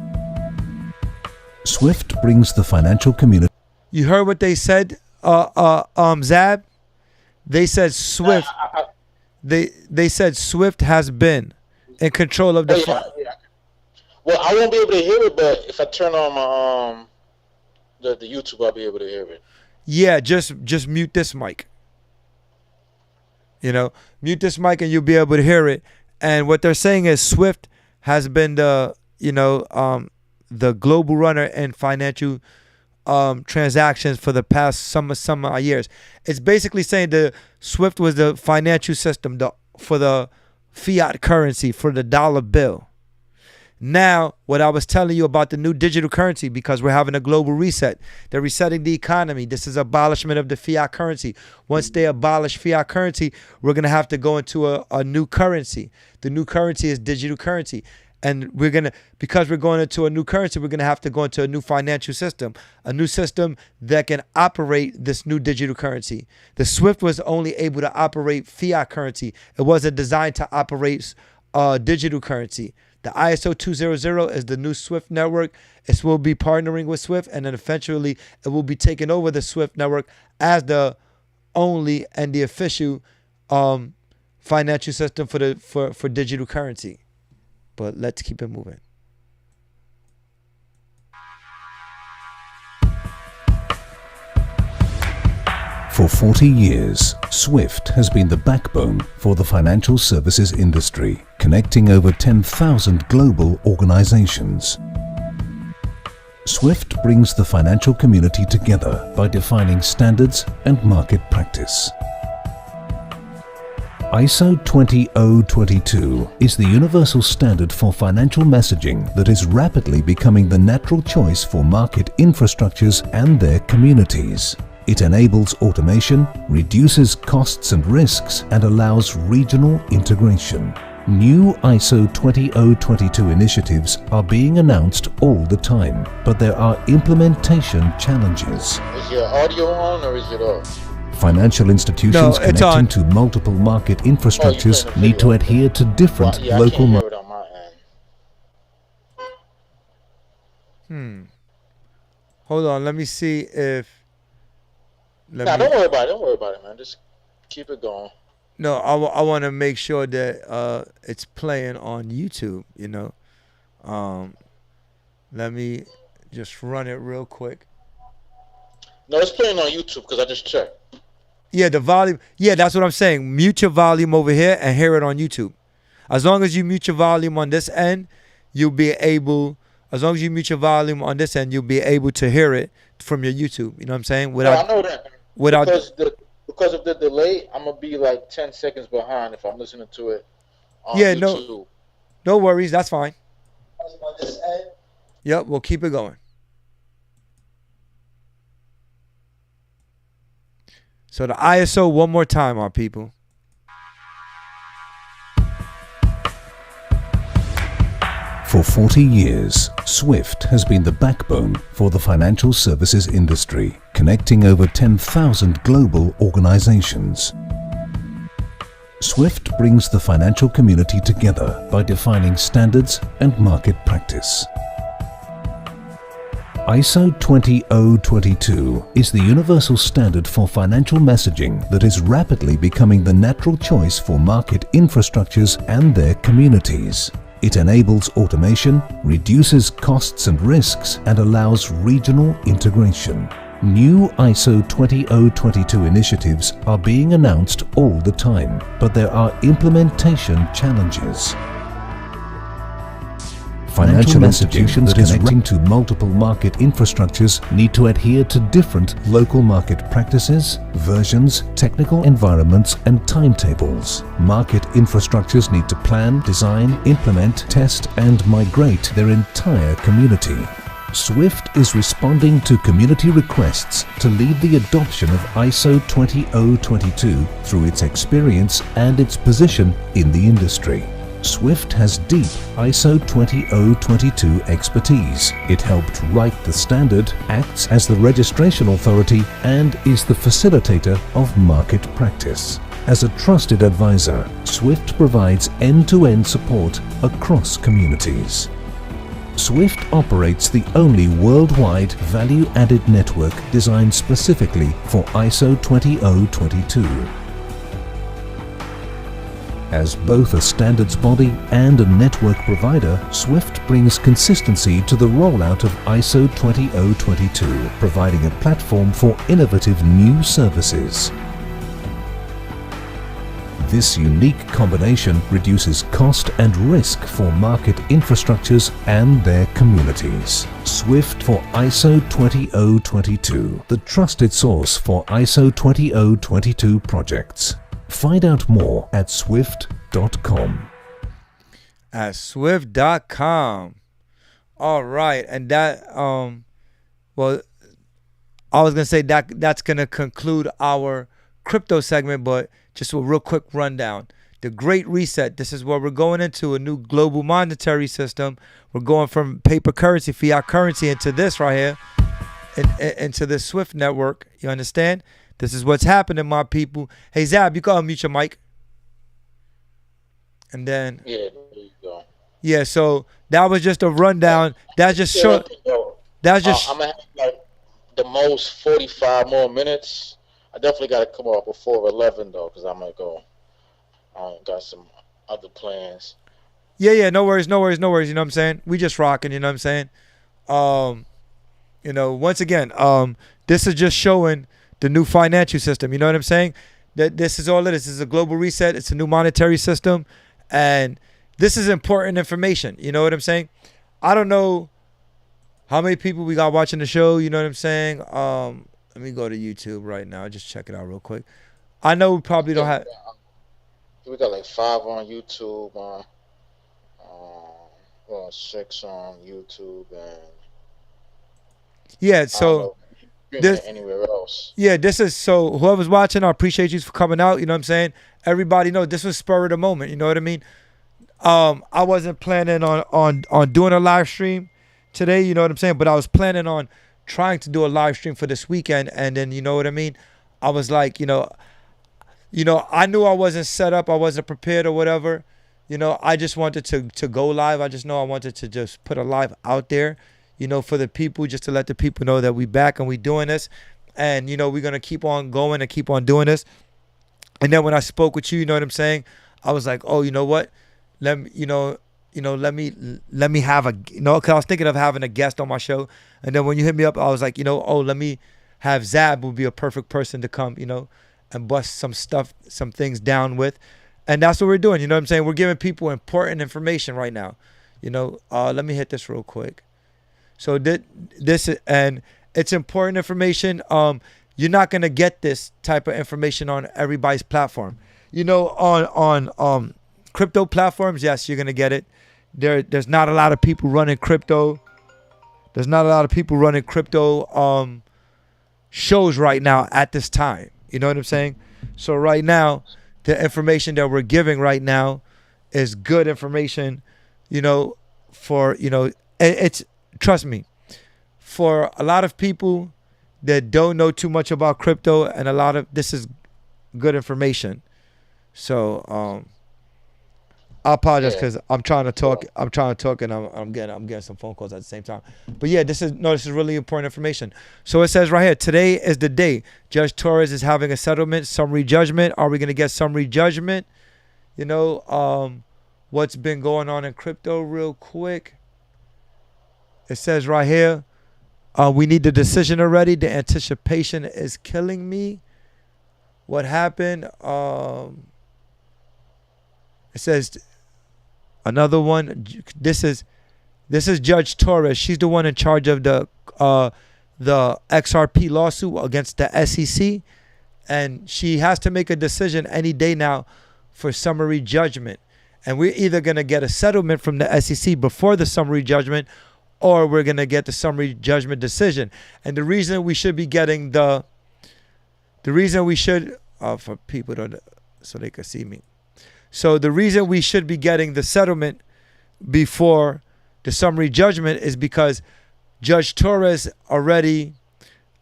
SWIFT brings the financial community. You heard what they said, Zab? They said SWIFT. They said SWIFT has been in control of the. Well, I won't be able to hear it, but if I turn on my the YouTube, I'll be able to hear it. Yeah, just mute this mic. You know, mute this mic and you'll be able to hear it. And what they're saying is SWIFT has been the the global runner in financial transactions for the past some years. It's basically saying the SWIFT was the financial system for the fiat currency, for the dollar bill. Now, what I was telling you about the new digital currency, because we're having a global reset. They're resetting the economy. This is abolishment of the fiat currency. Once they abolish fiat currency, we're going to have to go into a new currency. The new currency is digital currency. And because we're going into a new currency, we're going to have to go into a new financial system, a new system that can operate this new digital currency. The SWIFT was only able to operate fiat currency. It wasn't designed to operate digital currency. The ISO 200 is the new SWIFT network. It will be partnering with SWIFT, and then eventually it will be taking over the SWIFT network as the only and the official financial system for digital currency. But let's keep it moving. For 40 years, SWIFT has been the backbone for the financial services industry, connecting over 10,000 global organizations. SWIFT brings the financial community together by defining standards and market practice. ISO 20022 is the universal standard for financial messaging that is rapidly becoming the natural choice for market infrastructures and their communities. It enables automation, reduces costs and risks, and allows regional integration. New ISO 20022 initiatives are being announced all the time, but there are implementation challenges. Is your audio on or is it off? Financial institutions it's on. connecting to multiple market infrastructures need to adhere to different Yeah, local I can't hear markets. it on my end. Hold on, let me see if. Don't worry about it. Don't worry about it, man. Just keep it going. No, I want to make sure that it's playing on YouTube, you know. Let me just run it real quick. No, it's playing on YouTube because I just checked. Yeah, the volume. Yeah, that's what I'm saying. Mute your volume over here and hear it on YouTube. As long as you mute your volume on this end, you'll be able. As long as you mute your volume on this end, you'll be able to hear it from your YouTube. You know what I'm saying? I know that. Because of the delay, I'm gonna be like 10 seconds behind if I'm listening to it on YouTube. No worries. That's fine. Yep, we'll keep it going. So the ISO one more time, our people. For 40 years, SWIFT has been the backbone for the financial services industry, connecting over 10,000 global organizations. SWIFT brings the financial community together by defining standards and market practice. ISO 20022 is the universal standard for financial messaging that is rapidly becoming the natural choice for market infrastructures and their communities. It enables automation, reduces costs and risks, and allows regional integration. New ISO 20022 initiatives are being announced all the time, but there are implementation challenges. Financial institutions connecting to multiple market infrastructures need to adhere to different local market practices, versions, technical environments, and timetables. Market infrastructures need to plan, design, implement, test, and migrate their entire community. SWIFT is responding to community requests to lead the adoption of ISO 20022 through its experience and its position in the industry. SWIFT has deep ISO 20022 expertise. It helped write the standard, acts as the registration authority, and is the facilitator of market practice. As a trusted advisor, SWIFT provides end-to-end support across communities. SWIFT operates the only worldwide value-added network designed specifically for ISO 20022. As both a standards body and a network provider, SWIFT brings consistency to the rollout of ISO 20022, providing a platform for innovative new services. This unique combination reduces cost and risk for market infrastructures and their communities. SWIFT for ISO 20022, the trusted source for ISO 20022 projects. Find out more at swift.com. At swift.com. All right. And that, well, I was going to say that's going to conclude our crypto segment, but just a real quick rundown. The Great Reset. This is where we're going into a new global monetary system. We're going from paper currency, fiat currency, into this right here, into the SWIFT network. You understand? This is what's happening, my people. Hey, Zab, you can unmute your mic. And then... Yeah, there you go. Yeah, so that was just a rundown. That just showed... That's just... I'm going to have like the most 45 more minutes. I definitely got to come up before 11, though, because I'm going to go. I got some other plans. Yeah, no worries. You know what I'm saying? We just rocking, you know what I'm saying? Once again, this is just showing the new financial system. You know what I'm saying? That this is all it is. This is a global reset. It's a new monetary system. And this is important information. You know what I'm saying? I don't know how many people we got watching the show. You know what I'm saying? Let me go to YouTube right now. Just check it out real quick. I know we probably don't have... We got like 5 on YouTube, 6 on YouTube, and... Yeah, so... This, anywhere else. Yeah, this is so whoever's watching, I appreciate you for coming out. You know what I'm saying? Everybody know this was spur of the moment. You know what I mean? I wasn't planning on doing a live stream today. You know what I'm saying? But I was planning on trying to do a live stream for this weekend. And then, you know what I mean? I was like, I knew I wasn't set up. I wasn't prepared or whatever. I just wanted to go live. I just know I wanted to just put a live out there. For the people, just to let the people know that we back and we doing this. And, we're going to keep on going and keep on doing this. And then when I spoke with you, you know what I'm saying? I was like, oh, you know what? Let me have because I was thinking of having a guest on my show. And then when you hit me up, I was like, let me have Zab, would be a perfect person to come, and bust some things down with. And that's what we're doing. You know what I'm saying? We're giving people important information right now. Let me hit this real quick. So this and it's important information. You're not gonna get this type of information on everybody's platform. On crypto platforms, yes, you're gonna get it. There's not a lot of people running crypto. There's not a lot of people running crypto shows right now at this time. You know what I'm saying? So right now, the information that we're giving right now is good information. It's. Trust me, for a lot of people that don't know too much about crypto, and this is good information. So I apologize Yeah. because I'm trying to talk. And I'm getting some phone calls at the same time. But yeah, this is really important information. So it says right here, today is the day. Judge Torres is having a settlement summary judgment. Are we gonna get summary judgment? You know, what's been going on in crypto real quick. It says right here, we need the decision already. The anticipation is killing me. What happened? It says another one. This is Judge Torres. She's the one in charge of the XRP lawsuit against the SEC, and she has to make a decision any day now for summary judgment. And we're either gonna get a settlement from the SEC before the summary judgment, or we're gonna get the summary judgment decision. And the reason we should be getting for people so they can see me. So the reason we should be getting the settlement before the summary judgment is because Judge Torres already,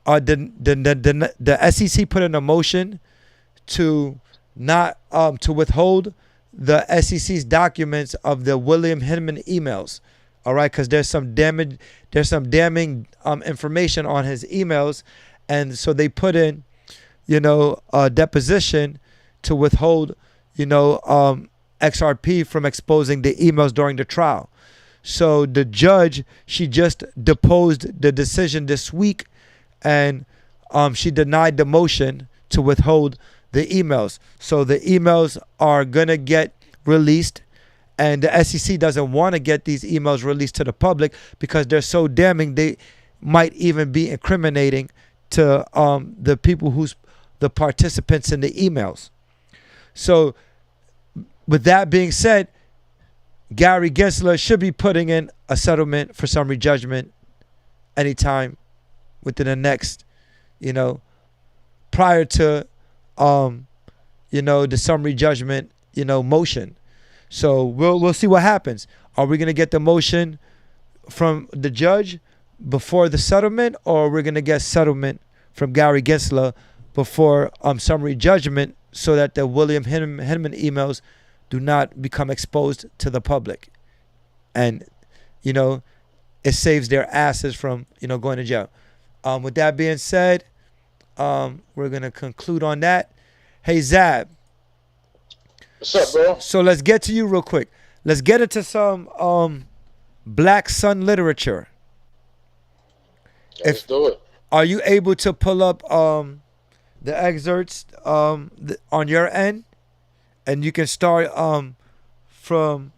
the SEC put in a motion to not to withhold the SEC's documents of the William Hinman emails. All right, because there's some damning information on his emails, and so they put in, a deposition to withhold, XRP from exposing the emails during the trial. So the judge, she just deposed the decision this week, and she denied the motion to withhold the emails. So the emails are gonna get released, and the SEC doesn't want to get these emails released to the public because they're so damning. They might even be incriminating to the people the participants in the emails. So with that being said, Gary Gensler should be putting in a settlement for summary judgment anytime within the next, prior to, the summary judgment, motion. So we'll see what happens. Are we gonna get the motion from the judge before the settlement, or we're gonna get settlement from Gary Gensler before sammary judgment, so that the William Hinman emails do not become exposed to the public, and it saves their asses from going to jail. With that being said, we're gonna conclude on that. Hey Zab, What's up, bro? so let's get to you real quick. Let's get into some Black Sun literature. Let's do it. Are you able to pull up the excerpts on your end? And you can start from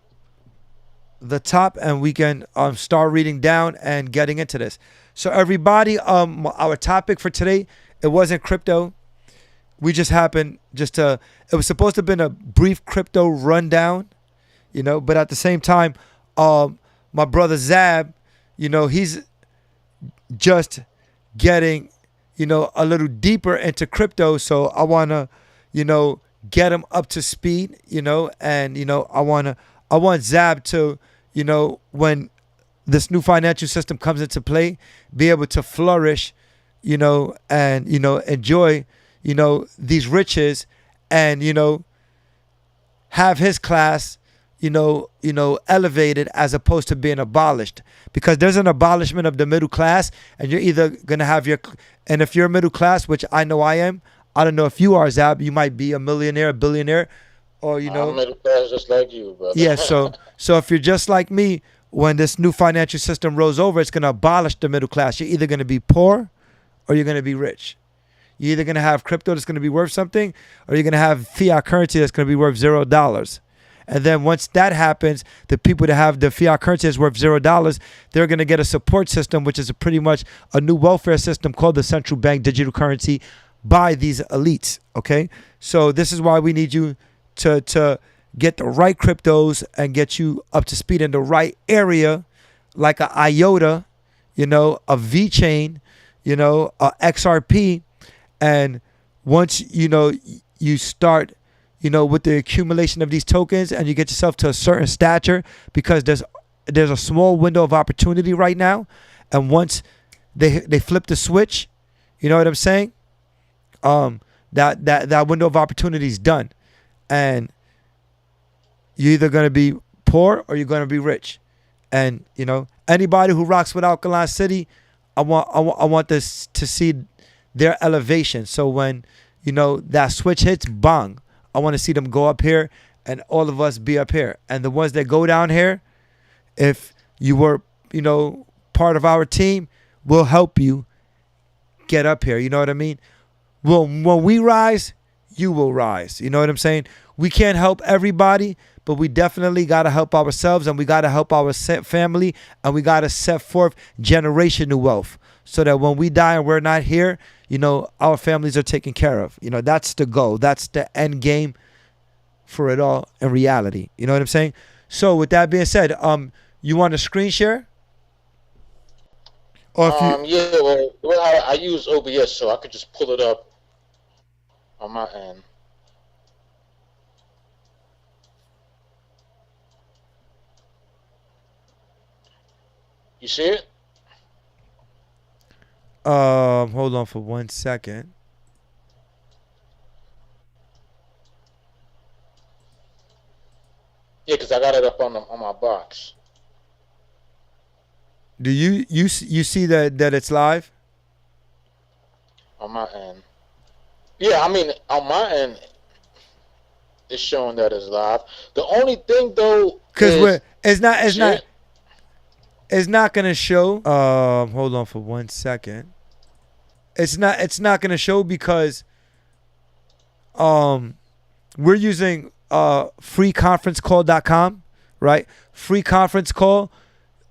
the top, and we can start reading down and getting into this. So everybody, our topic for today, it wasn't crypto. We just happened it was supposed to have been a brief crypto rundown, but at the same time, my brother Zab, he's just getting, a little deeper into crypto. So I want to, get him up to speed, and I want Zab to, when this new financial system comes into play, be able to flourish, and enjoy, these riches, and have his class, elevated as opposed to being abolished, because there's an abolishment of the middle class, and you're either gonna have and if you're middle class, which I know I am. I don't know if you are, Zab. You might be a millionaire, a billionaire, or I'm middle class just like you, brother. Yeah. So if you're just like me, when this new financial system rolls over, it's gonna abolish the middle class. You're either gonna be poor, or you're gonna be rich. You're either gonna have crypto that's gonna be worth something, or you're gonna have fiat currency that's gonna be worth $0. And then once that happens, the people that have the fiat currency that's worth $0, they're gonna get a support system, which is pretty much a new welfare system called the central bank digital currency, by these elites. Okay, so this is why we need you to get the right cryptos and get you up to speed in the right area, like a IOTA, a VeChain, a XRP. And once you start with the accumulation of these tokens, and you get yourself to a certain stature, because there's a small window of opportunity right now, and once they flip the switch, you know what I'm saying, that window of opportunity is done. And you're either gonna be poor or you're gonna be rich. And anybody who rocks with Alkaline City, I want this to see their elevation. So when that switch hits, bang, I want to see them go up here and all of us be up here. And the ones that go down here, if you were part of our team, we'll help you get up here. You know what I mean? Well, when we rise, you will rise. You know what I'm saying? We can't help everybody, but we definitely got to help ourselves, and we got to help our family, and we got to set forth generational wealth so that when we die and we're not here, our families are taken care of. That's the goal. That's the end game for it all in reality. You know what I'm saying? So with that being said, you want to screen share? Or if well, I use OBS, so I could just pull it up on my end. You see it? Hold on for 1 second. Yeah, because I got it up on my box. Do you see that it's live? On my end. Yeah, I mean, on my end, it's showing that it's live. The only thing, though, because it's not gonna show. Hold on for 1 second. It's not gonna show because we're using freeconferencecall.com, right? Free conference call.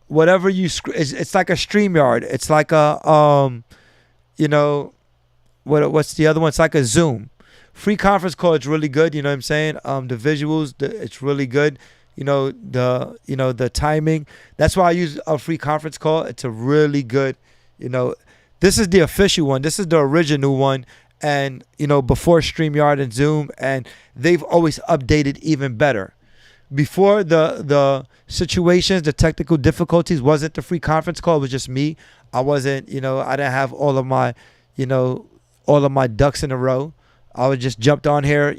Whatever it's like a StreamYard. It's like a what's the other one? It's like a Zoom. Free conference call is really good. You know what I'm saying? The visuals, it's really good. The timing. That's why I use a free conference call. It's a really good. This is the official one. This is the original one. And before StreamYard and Zoom, and they've always updated even better. Before the situations, the technical difficulties wasn't the free conference call. It was just me. I wasn't, I didn't have all of my ducks in a row. I was just jumped on here,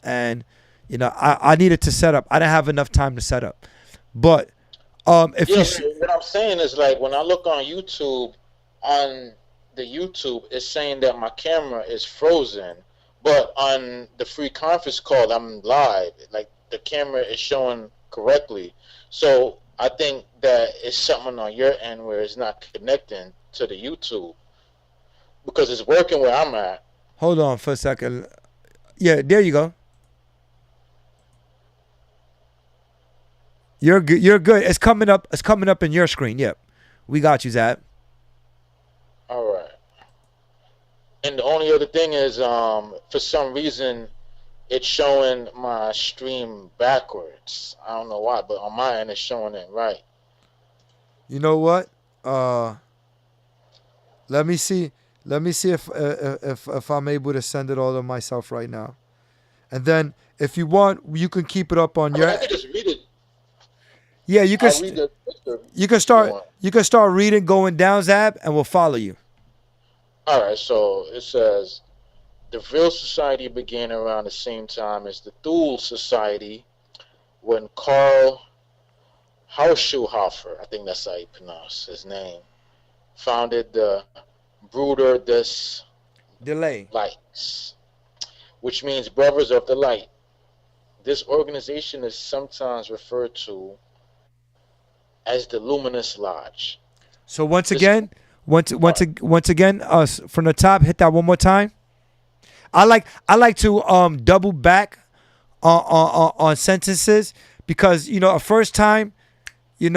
and I needed to set up. I didn't have enough time to set up. But what I'm saying is, like, when I look on YouTube, it's saying that my camera is frozen, but on the free conference call, I'm live. Like, the camera is showing correctly. So I think that it's something on your end where it's not connecting to the YouTube, because it's working where I'm at. Hold on for a second. Yeah, there you go. You're good. You're good. It's coming up. It's coming up in your screen. Yep, we got you, Zab. All right. And the only other thing is, for some reason, it's showing my stream backwards. I don't know why, but on my end, it's showing it right. You know what? Let me see. Let me see if I'm able to send it all to myself right now. And then, if you want, you can keep it up on your. I can just read it. Yeah, you can. You can start. You can start reading, going down, Zab, and we'll follow you. All right. So it says, the Vril Society began around the same time as the Thule Society, when Karl Haushofer, I think that's how you pronounce his name, founded the Bruder des Lights, which means Brothers of the Light. This organization is sometimes referred to as the Luminous Lodge. So once again, from the top, hit that one more time. I like to double back on sentences, because a first time, it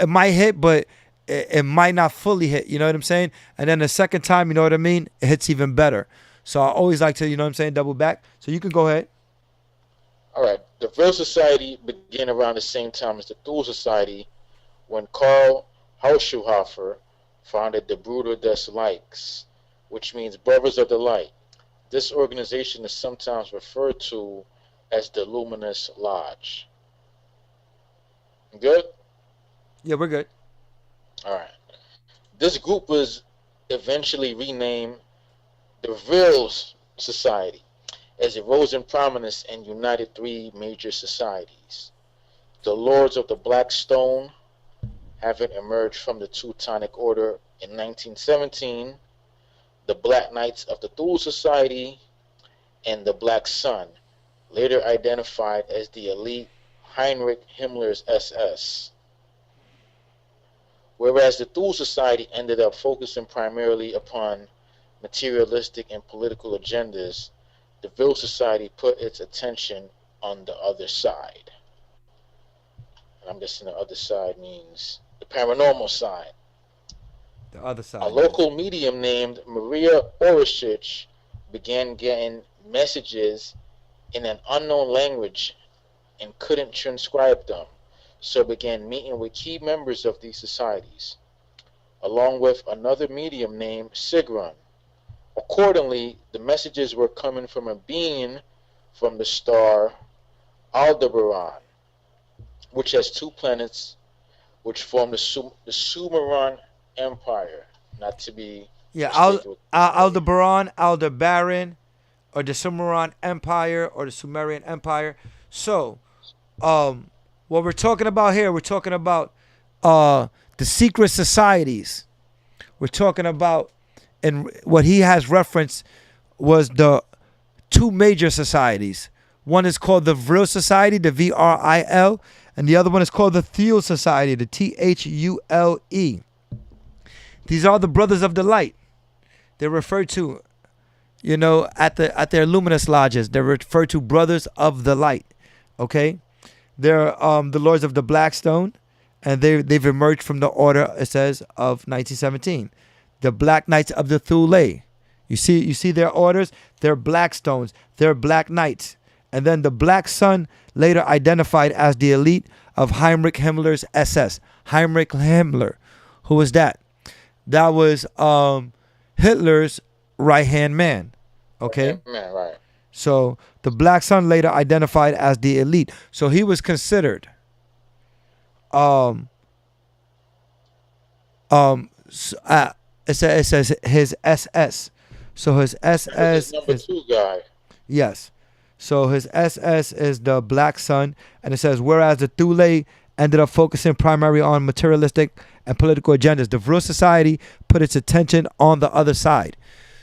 might hit, but it might not fully hit. You know what I'm saying? And then the second time, you know what I mean, it hits even better. So I always like to, double back. So you can go ahead. All right. The Vril Society began around the same time as the Thule Society, when Karl Haushofer founded the Bruder des Lights, which means Brothers of the Light. This organization is sometimes referred to as the Luminous Lodge. Good? Yeah, we're good. All right. This group was eventually renamed the Vril Society as it rose in prominence and united three major societies. The Lords of the Black Stone, having emerged from the Teutonic Order in 1917, the Black Knights of the Thule Society, and the Black Sun, later identified as the elite Heinrich Himmler's SS. Whereas the Thule Society ended up focusing primarily upon materialistic and political agendas, the Ville Society put its attention on the other side. And I'm guessing the other side means the paranormal side. The other side. A local medium named Maria Orishich began getting messages in an unknown language and couldn't transcribe them, so began meeting with key members of these societies, along with another medium named Sigrun. Accordingly, the messages were coming from a being from the star Aldebaran, which has two planets which form the Sumeran Empire, not to be Aldebaran, Aldebaran, or the Sumeran Empire, or the Sumerian Empire. So, what we're talking about here, we're talking about the secret societies. We're talking about, and what he has referenced was the two major societies. One is called the Vril Society, the VRIL, and the other one is called the Thule Society, the THULE. These are the brothers of the light. They're referred to, at their luminous lodges. They're referred to brothers of the light. Okay, they're the Lords of the Blackstone, and they've emerged from the order, it says, of 1917. The Black Knights of the Thule. You see their orders. They're Blackstones. They're Black Knights. And then the Black Sun, later identified as the elite of Heinrich Himmler's SS. Heinrich Himmler, who was that? That was Hitler's right-hand man. Okay? Man, right. So the Black Sun, later identified as the elite. So he was considered it says his SS. So his SS number is two guy. Yes. So his SS is the Black Sun, and it says, whereas the Thule ended up focusing primarily on materialistic and political agendas, the Vril Society put its attention on the other side.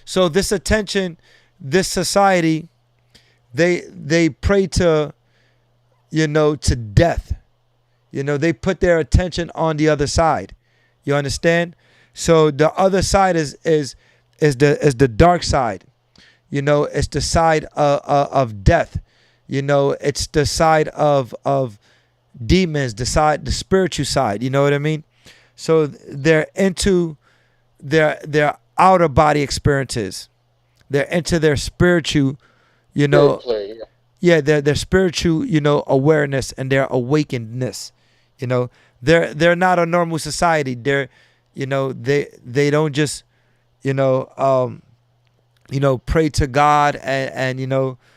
So this society, they pray to, to death. They put their attention on the other side. You understand? So the other side is the dark side. It's the side of death. It's the side of demons, the spiritual side. You know what I mean? So they're into their outer body experiences. They're into their spiritual, Play, yeah. their spiritual, awareness and their awakenedness. They're not a normal society. They're, they don't just, pray to God and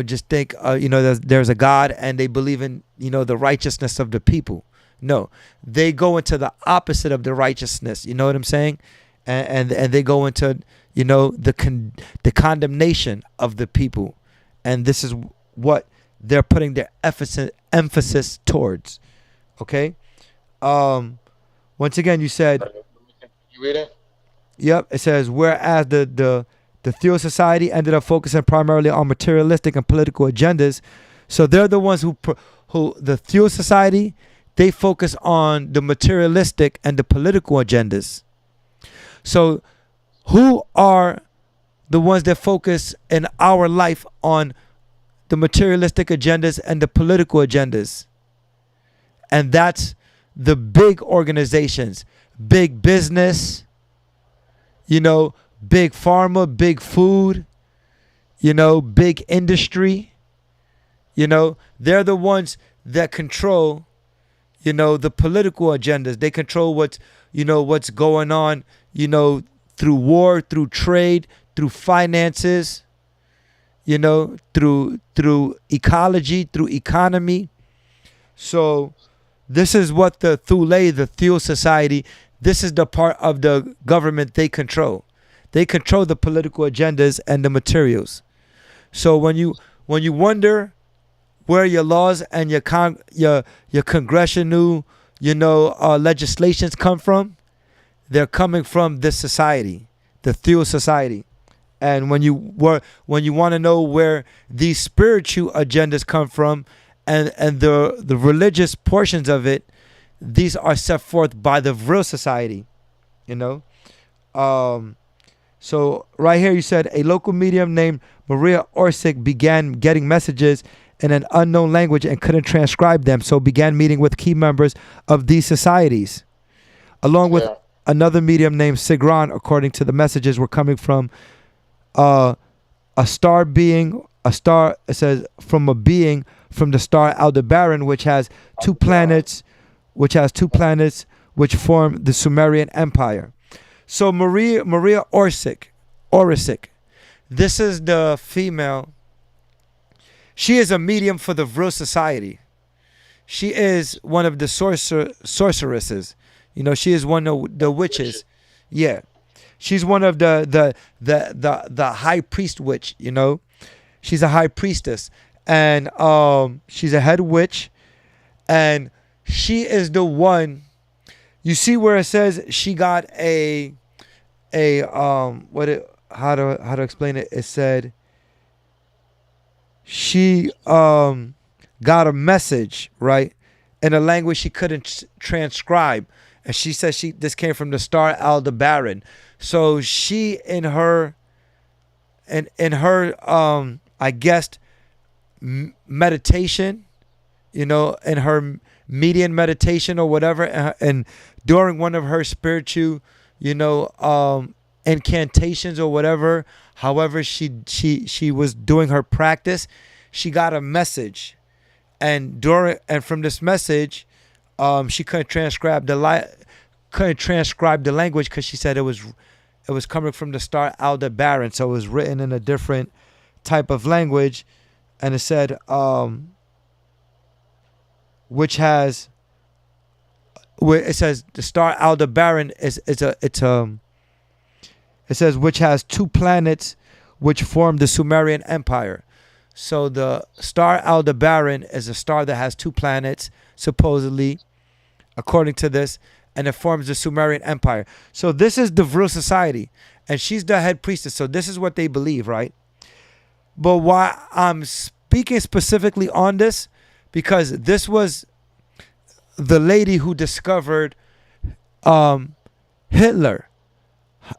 just think, there's a God and they believe in, the righteousness of the people. No, they go into the opposite of the righteousness. You know what I'm saying? And they go into, the condemnation of the people. And this is what they're putting their emphasis towards. Okay. Once again, you said, you read it? Yep. It says, whereas the Thule Society ended up focusing primarily on materialistic and political agendas. So they're the ones who the Thule Society, they focus on the materialistic and the political agendas. So who are the ones that focus in our life on the materialistic agendas and the political agendas? And that's the big organizations, big business, big pharma, big food, big industry. They're the ones that control, the political agendas. They control what's going on, through war, through trade, through finances, through ecology, through economy. So this is what the Thule Society, this is the part of the government they control. They control the political agendas and the materials. So when you wonder where your laws and your congressional, legislations come from, they're coming from this society, the Thule Society. And when you want to know where these spiritual agendas come from, and the religious portions of it, these are set forth by the Vril Society. So right here you said a local medium named Maria Orsic began getting messages in an unknown language and couldn't transcribe them, so began meeting with key members of these societies, along with another medium named Sigran. According to the messages, were coming from a star being, it says, from a being from the star Aldebaran, which has two planets, which form the Sumerian Empire. So Maria Orsic, this is the female. She is a medium for the Vril Society. She is one of the sorceresses. She is one of the witches. Yeah. She's one of the high priest witch, She's a high priestess. And she's a head witch. And she is the one. You see where it says she got how to explain it? It said she got a message, right, in a language she couldn't transcribe. And she said this came from the star Aldebaran. So she in her I guess meditation, in her median meditation or whatever, and during one of her spiritual, incantations or whatever, however she was doing her practice, she got a message, and from this message, she couldn't transcribe the language, because she said it was coming from the star Aldebaran, so it was written in a different type of language, and it said it says the star Aldebaran it says which has two planets which form the Sumerian Empire. So the star Aldebaran is a star that has two planets, supposedly, according to this, and it forms the Sumerian Empire. So this is the Vril Society, and she's the head priestess. So this is what they believe, right? But why I'm speaking specifically on this, because this was the lady who discovered Hitler,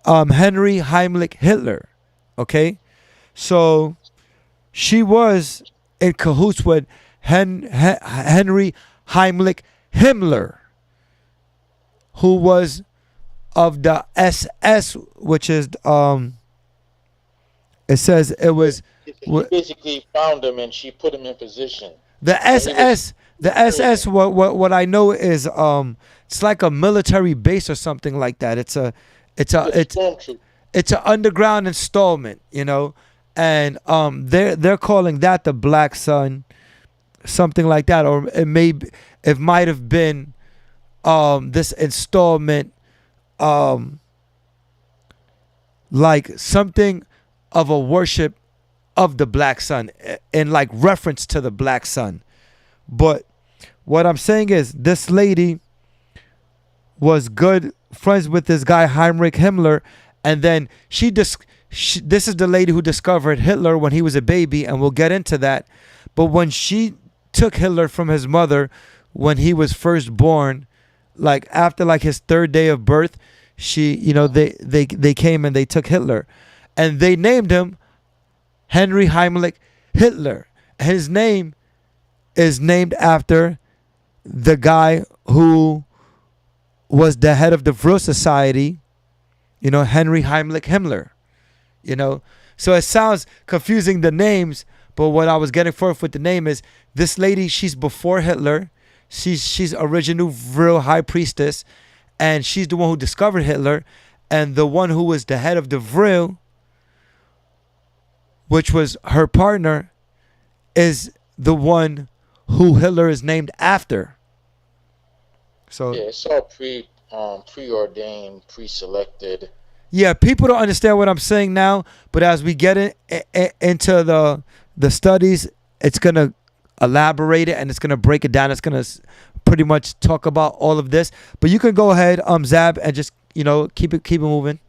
Henry Heimlich Hitler. Okay, so she was in cahoots with Henry Heimlich Himmler, who was of the SS, which is it says it was. She basically found him and she put him in position. The SS, what I know is it's like a military base or something like that. It's an underground installment, and they're calling that the Black Sun, something like that, or it might have been this installment, like something of a worship of the Black Sun, in like reference to the Black Sun. But what I'm saying is, this lady was good friends with this guy Heinrich Himmler, and then this is the lady who discovered Hitler when he was a baby, and we'll get into that. But when she took Hitler from his mother when he was first born, like after like his third day of birth, they came and they took Hitler, and they named him Henry Heimlich Hitler. His name is named after the guy who was the head of the Vril Society, Henry Heimlich Himmler. So it sounds confusing, the names, but what I was getting forth with the name is, this lady, she's before Hitler. She's original Vril high priestess, and she's the one who discovered Hitler, and the one who was the head of the Vril, which was her partner, is the one who Hitler is named after. So yeah, it's all preordained, pre-selected. Yeah, people don't understand what I'm saying now, but as we get into the studies, it's gonna elaborate it and it's gonna break it down. It's gonna pretty much talk about all of this. But you can go ahead, Zab, and just keep it moving.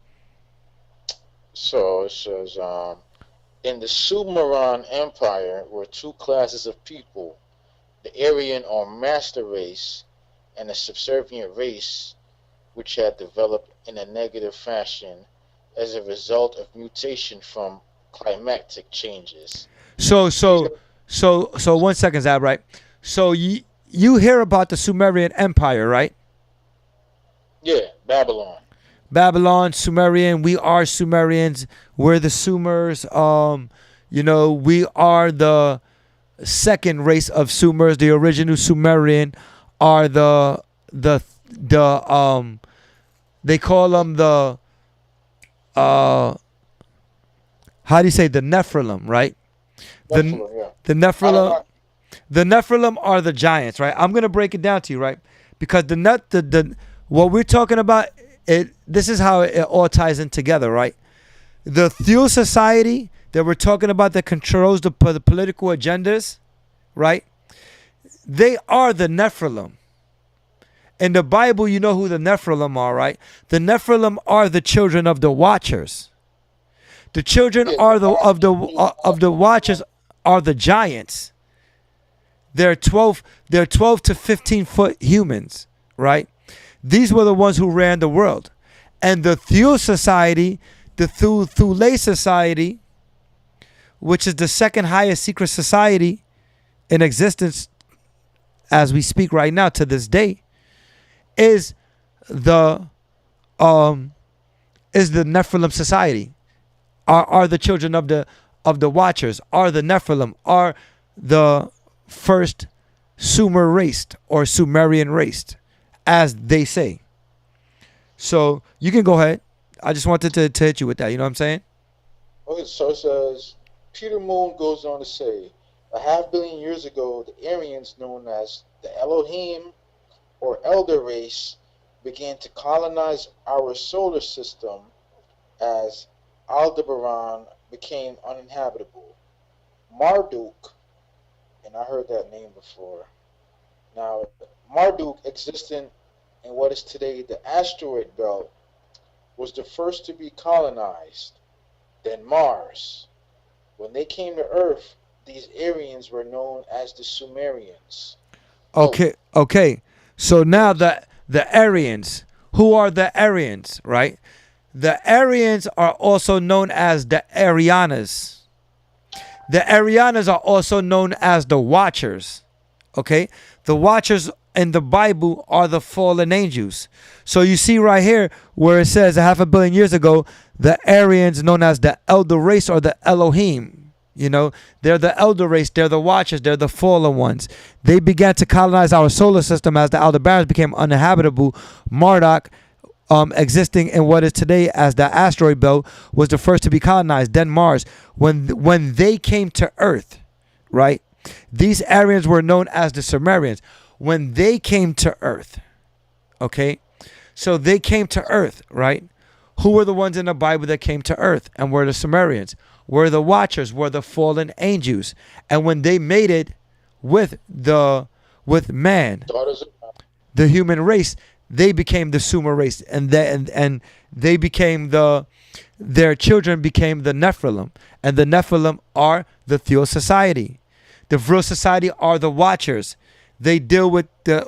So it says, in the Sumerian Empire were two classes of people: the Aryan or master race, and the subservient race, which had developed in a negative fashion as a result of mutation from climatic changes. So 1 second, Zab, right? So you hear about the Sumerian Empire, right? Yeah, Babylon. Babylon, Sumerian. We are Sumerians. We're the Sumers. We are the second race of Sumers. The original Sumerian are the they call them the how do you say, the Nephilim, right? Nephilim, yeah. The Nephilim are the giants, right? I'm gonna break it down to you, right? Because the what we're talking about, this is how it all ties in together, right? The Thule Society that we're talking about that controls the political agendas, right? They are the Nephilim. In the Bible, you know who the Nephilim are, right? The Nephilim are the children of the Watchers. The children of the Watchers are the giants. They're 12 to 15 foot humans, right? These were the ones who ran the world. And the Thule Society, the Thule Society, which is the second highest secret society in existence as we speak right now to this day, is the Nephilim Society. Are the children of the Watchers, are the Nephilim, are the first Sumer race or Sumerian race, as they say. So you can go ahead. I just wanted to hit you with that. You know what I'm saying? Okay, so it says, Peter Moon goes on to say, 500 million years ago, the Aryans, known as the Elohim or elder race, began to colonize our solar system as Aldebaran became uninhabitable. Marduk, and I heard that name before. Now, Marduk, existing in what is today the asteroid belt, was the first to be colonized. Then Mars. When they came to Earth, these Aryans were known as the Sumerians. Okay. So now the Aryans, who are the Aryans, right? The Aryans are also known as the Arianas. The Arianas are also known as the Watchers. Okay? The Watchers in the Bible are the fallen angels. So you see right here where it says 500 million years ago, the Aryans, known as the elder race or the Elohim. They're the elder race, they're the Watchers, they're the fallen ones. They began to colonize our solar system as the Aldebarans became uninhabitable. Marduk, existing in what is today as the asteroid belt, was the first to be colonized. Then Mars. When they came to Earth, right? These Aryans were known as the Sumerians. When they came to Earth, okay? So they came to Earth, right? Who were the ones in the Bible that came to Earth and were the Sumerians? Were the Watchers, were the fallen angels. And when they mated with man, the human race, they became the Sumer race, and they became their children became the Nephilim, and the Nephilim are the Thule Society. The Vril Society are the Watchers. They deal with the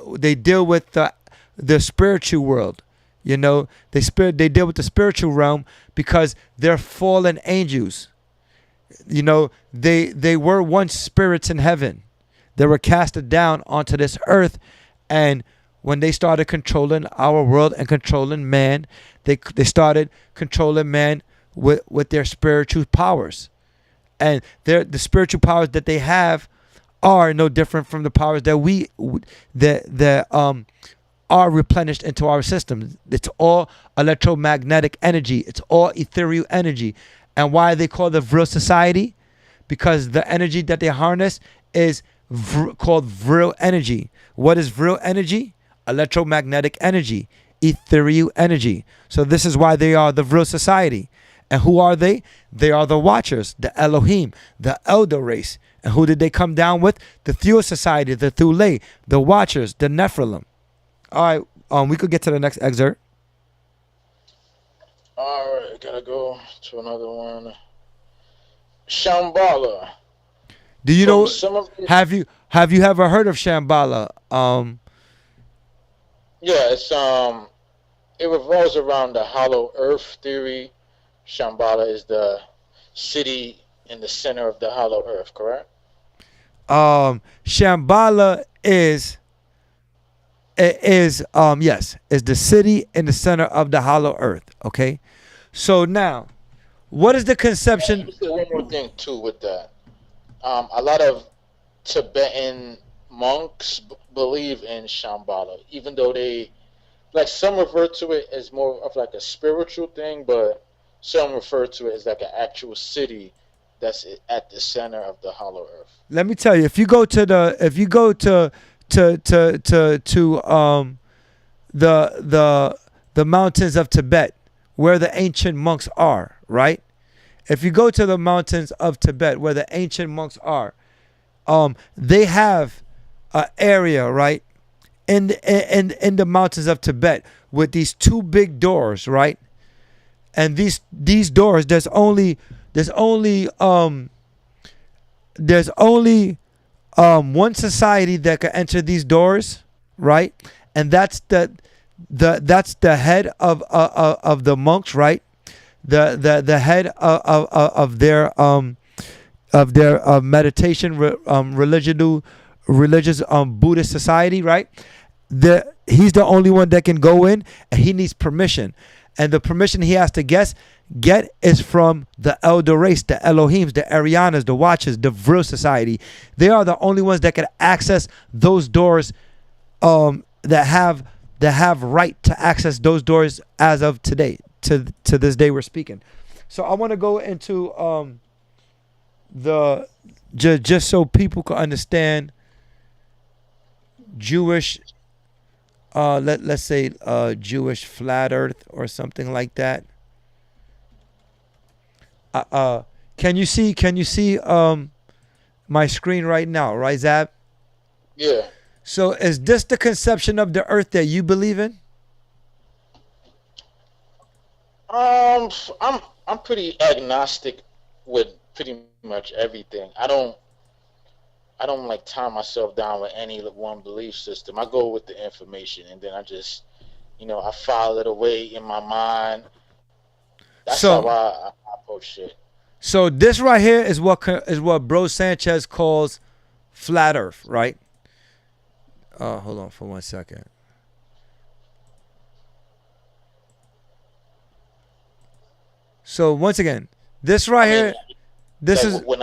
spiritual world. They deal with the spiritual realm because they're fallen angels. They were once spirits in heaven. They were casted down onto this earth, and when they started controlling our world and controlling man, they started controlling man with their spiritual powers. And the spiritual powers that they have are no different from the powers that are replenished into our system. It's all electromagnetic energy. It's all ethereal energy. And why they call the Vril Society? Because the energy that they harness is called Vril energy. What is Vril energy? Electromagnetic energy. ethereal energy. So this is why they are the Vril society. And who are they? They are the Watchers, the Elohim, the Elder race. And who did they come down with? The Thule society, the Thule, the Watchers, the Nephilim. All right, we could get to the next excerpt. All right, gotta go to another one. Shambhala. Do you From know? some of the- Have you ever heard of Shambhala? Yeah, it's it revolves around the hollow earth theory. Shambhala is the city in the center of the hollow earth, correct? Shambhala is yes, is the city in the center of the hollow earth. Okay, so now, what is the conception? Let me say one more thing too with that. A lot of Tibetan monks believe in Shambhala, even though they, like, some refer to it as more of like a spiritual thing, but some refer to it as like an actual city that's at the center of the hollow earth. Let me tell you, if you go to the mountains of Tibet, where the ancient monks are, right? If you go to the mountains of Tibet, where the ancient monks are, they have an area, right, in the mountains of Tibet with these two big doors, right? And these doors, there's only one society that can enter these doors, right? And that's the head of the monks, right? The head of their meditation religious Buddhist society, right? He's the only one that can go in, and he needs permission. And the permission he has to get is from the Elder race, the Elohims, the Arianas, the Watchers, the Vril society. They are the only ones that can access those doors, that have right to access those doors as of today, to this day we're speaking. So I want to go into just so people can understand Jewish, let's say Jewish flat earth or something like that. Can you see my screen right now, right, Zab? Yeah. So is this the conception of the earth that you believe in? I'm pretty agnostic with pretty much everything. I don't like tie myself down with any one belief system. I go with the information, and then I just, I file it away in my mind. That's how I approach shit. So this right here is what Bro Sanchez calls flat earth, right? Hold on for 1 second. So once again, this right here, this like, is when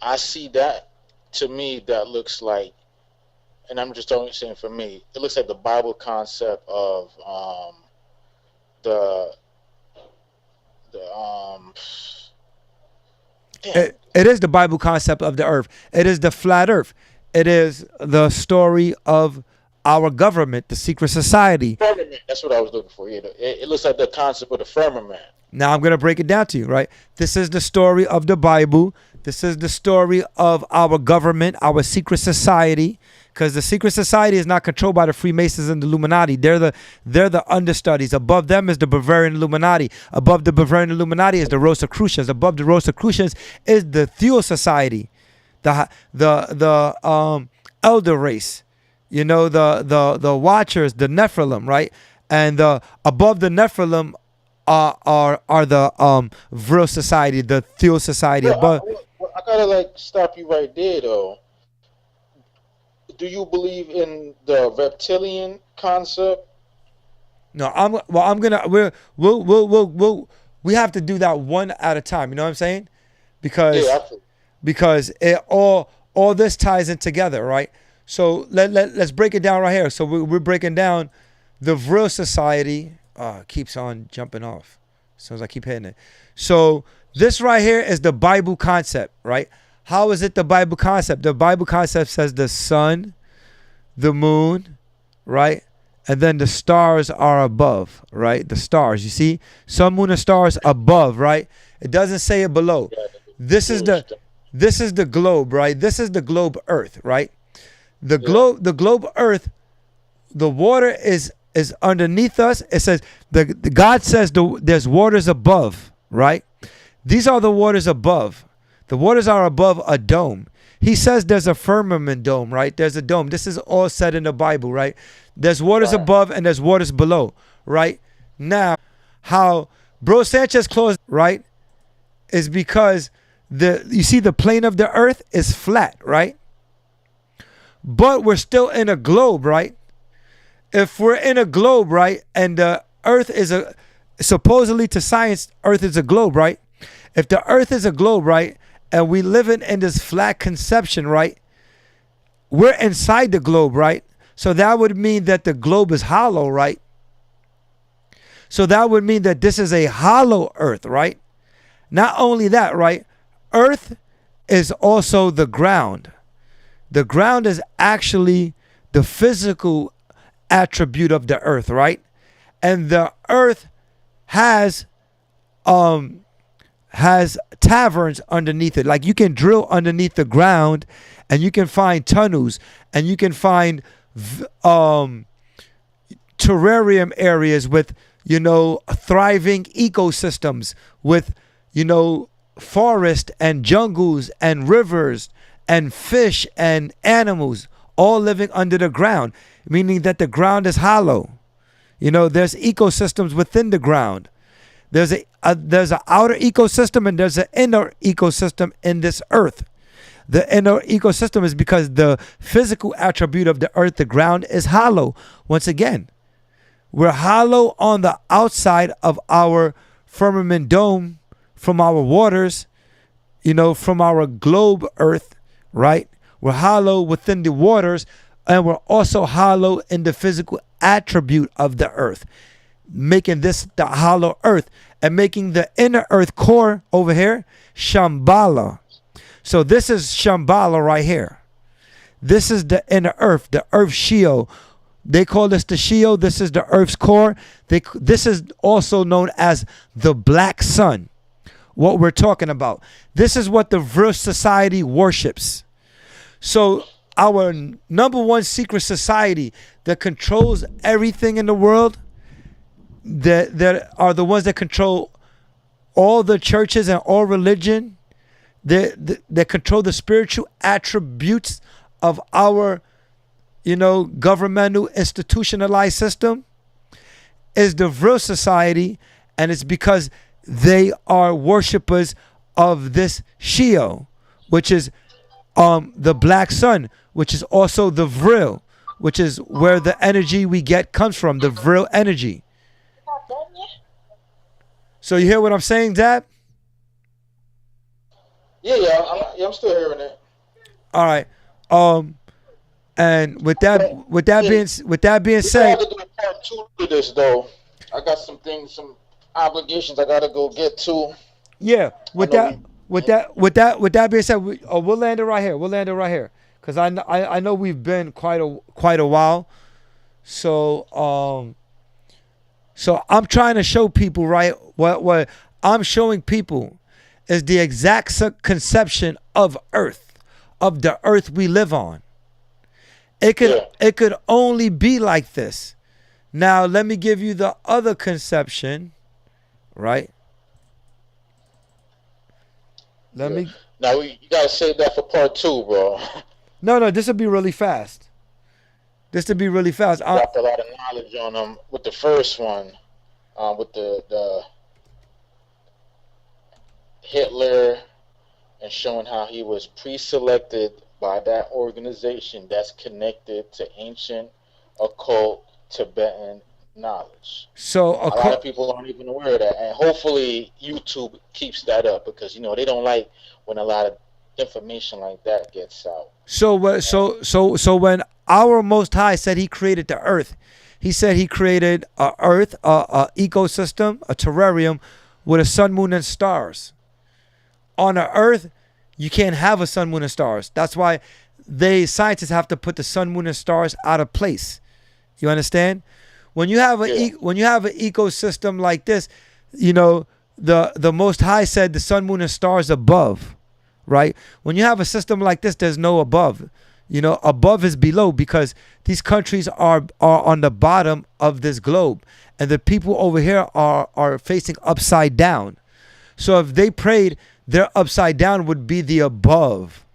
I see that, to me that looks like, and I'm just only saying for me, it looks like the Bible concept of it is the Bible concept of the earth. It is the flat earth. It is the story of our government, the secret society. Firmament. That's what I was looking for. Yeah, it looks like the concept of the firmament. Now I'm going to break it down to you, right? This is the story of the Bible. This is the story of our government, our secret society, because the secret society is not controlled by the Freemasons and the Illuminati. They're the understudies. Above them is the Bavarian Illuminati. Above the Bavarian Illuminati is the Rosicrucians. Above the Rosicrucians is the Thule society, the Elder race, the Watchers, the Nephilim, right? And above the Nephilim are the Vril society, the Thule society. I gotta stop you right there though. Do you believe in the reptilian concept? No, we have to do that one at a time. You know what I'm saying? Because it all this ties in together, right? So let's break it down right here. So we're breaking down the Vril society. It keeps on jumping off as soon as I keep hitting it. So this right here is the Bible concept, right? How is it the Bible concept? The Bible concept says the sun, the moon, right? and then the stars are above, right? The stars, you see, sun, moon, and stars above, right? It doesn't say it below. This is the globe, right? This is the globe Earth, right? The globe Earth, the water is underneath us. It says the God says there's waters above, right? These are the waters above. The waters are above a dome. He says there's a firmament dome, right? There's a dome. This is all said in the Bible, right? There's waters above and there's waters below, right? Now, how Bro Sanchez closed, right, is because you see the plane of the earth is flat, right? But we're still in a globe, right? If we're in a globe, right, and the earth is supposedly to science, earth is a globe, right? If the earth is a globe, right, and we live in this flat conception, right, we're inside the globe, right? So that would mean that the globe is hollow, right? So that would mean that this is a hollow earth, right? Not only that, right? Earth is also the ground. The ground is actually the physical attribute of the earth, right? And the earth has taverns underneath it. Like you can drill underneath the ground and you can find tunnels and you can find terrarium areas with, thriving ecosystems with, forest and jungles and rivers and fish and animals all living under the ground, meaning that the ground is hollow. There's ecosystems within the ground. There's an outer ecosystem and there's an inner ecosystem in this earth. The inner ecosystem is because the physical attribute of the earth, the ground, is hollow. Once again, we're hollow on the outside of our firmament dome from our waters, from our globe earth, right? We're hollow within the waters, and we're also hollow in the physical attribute of the earth, making this the hollow earth and making the inner earth core over here Shambhala. So this is Shambhala right here. This is the inner earth, the earth Sheol. They call this the Sheol. This is the earth's core. This is also known as the black sun, what we're talking about. This is what the Vril society worships. So our number one secret society that controls everything in the world, that are the ones that control all the churches and all religion, that control the spiritual attributes of our, governmental institutionalized system, is the Vril society, and it's because they are worshippers of this Sheol, which is the black sun, which is also the Vril, which is where the energy we get comes from, the Vril energy. So you hear what I'm saying, Dad? Yeah, I'm still hearing it. All right. And with that being said, I got to do a part 2 to this though. I got some obligations I gotta go get to. Yeah. With that being said, we'll land it right here. We'll land it right here, because I know we've been quite a while. So I'm trying to show people, right? What I'm showing people is the exact conception of Earth, of the Earth we live on. It could only be like this. Now let me give you the other conception, right? Now you gotta save that for part 2, bro. No, this will be really fast. Dropped a lot of knowledge on them with the first one, with the Hitler, and showing how he was pre-selected by that organization that's connected to ancient occult Tibetan knowledge. So a lot of people aren't even aware of that, and hopefully YouTube keeps that up, because they don't like when a lot of information like that gets out. So when our Most High said He created the earth, He said He created a earth, a ecosystem, a terrarium with a sun, moon, and stars. On the earth, you can't have a sun, moon, and stars. That's why scientists have to put the sun, moon, and stars out of place. You understand? When you have when you have an ecosystem like this, you know, the Most High said the sun, moon, and stars above, right? When you have a system like this, there's no above. You know, above is below, because these countries are on the bottom of this globe, and the people over here are facing upside down. So if they prayed, their upside down would be the above.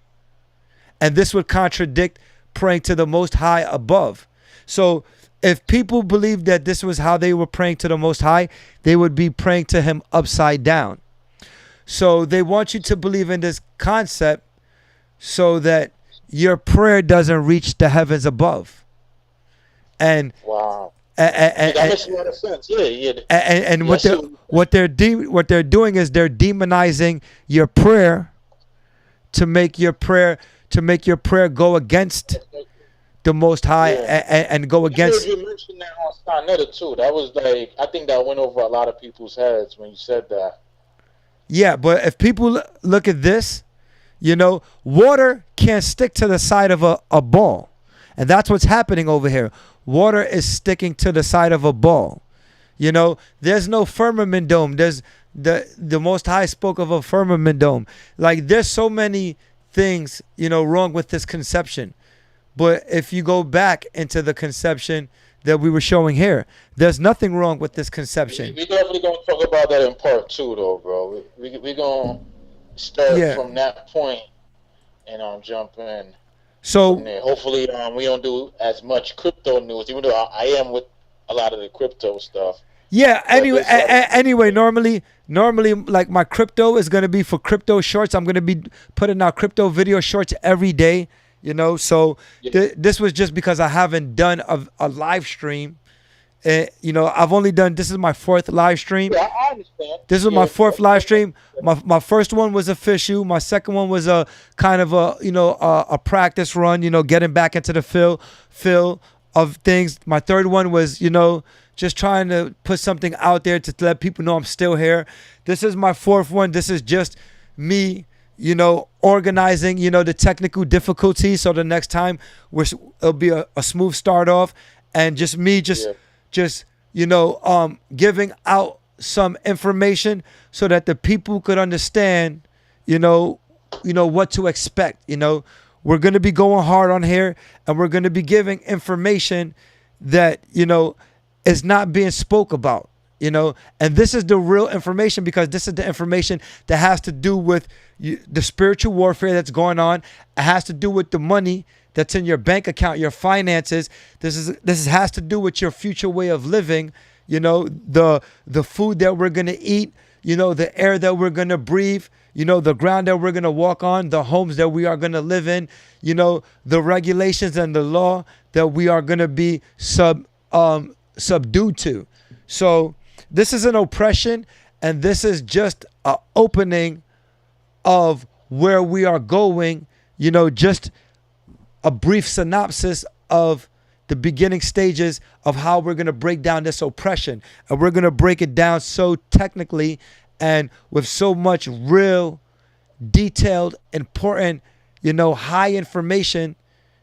And this would contradict praying to the Most High above. So if people believed that this was how they were praying to the Most High, they would be praying to him upside down. So they want you to believe in this concept so that your prayer doesn't reach the heavens above. And Wow. and, That makes a lot of sense. Yeah. and Yeah, what they're doing is they're demonizing your prayer to make your prayer go against the Most High, and go against. I heard you mention that on Starnetta too. That was like, I think that went over a lot of people's heads when you said that. Yeah, but if people look at this, you know, water can't stick to the side of a ball. And that's what's happening over here. Water is sticking to the side of a ball. You know, there's no firmament dome. There's the Most High spoke of a firmament dome. Like, there's so many things, you know, wrong with this conception. But if you go back into the conception that we were showing here, there's nothing wrong with this conception. We definitely going to talk about that in part 2, though, bro. We're going to start from that point and jump in. So hopefully we don't do as much crypto news, even though I am with a lot of the crypto stuff. Yeah. Anyway, normally, like, my crypto is gonna be for crypto shorts. I'm gonna be putting out crypto video shorts every day. You know, so this was just because I haven't done a live stream. You know, I've only done, this is my 4th live stream. Yeah, I understand. This is my 4th live stream. My first one was official. My second one was a kind of a practice run, you know, getting back into the feel of things. My third one was, you know, just trying to put something out there to let people know I'm still here. This is my 4th one. This is just me, you know, organizing, you know, the technical difficulties. So the next time it'll be a smooth start off, and just me just, you know, giving out some information so that the people could understand, you know, what to expect. You know, we're going to be going hard on here, and we're going to be giving information that, you know, is not being spoke about, you know, and this is the real information, because this is the information that has to do with the spiritual warfare that's going on. It has to do with the money that's in your bank account, your finances. This has to do with your future way of living, you know, the food that we're going to eat, you know, the air that we're going to breathe, you know, the ground that we're going to walk on, the homes that we are going to live in, you know, the regulations and the law that we are going to be subdued to. So this is an oppression, and this is just an opening of where we are going, you know, just a brief synopsis of the beginning stages of how we're going to break down this oppression. And we're going to break it down so technically and with so much real, detailed, important, you know, high information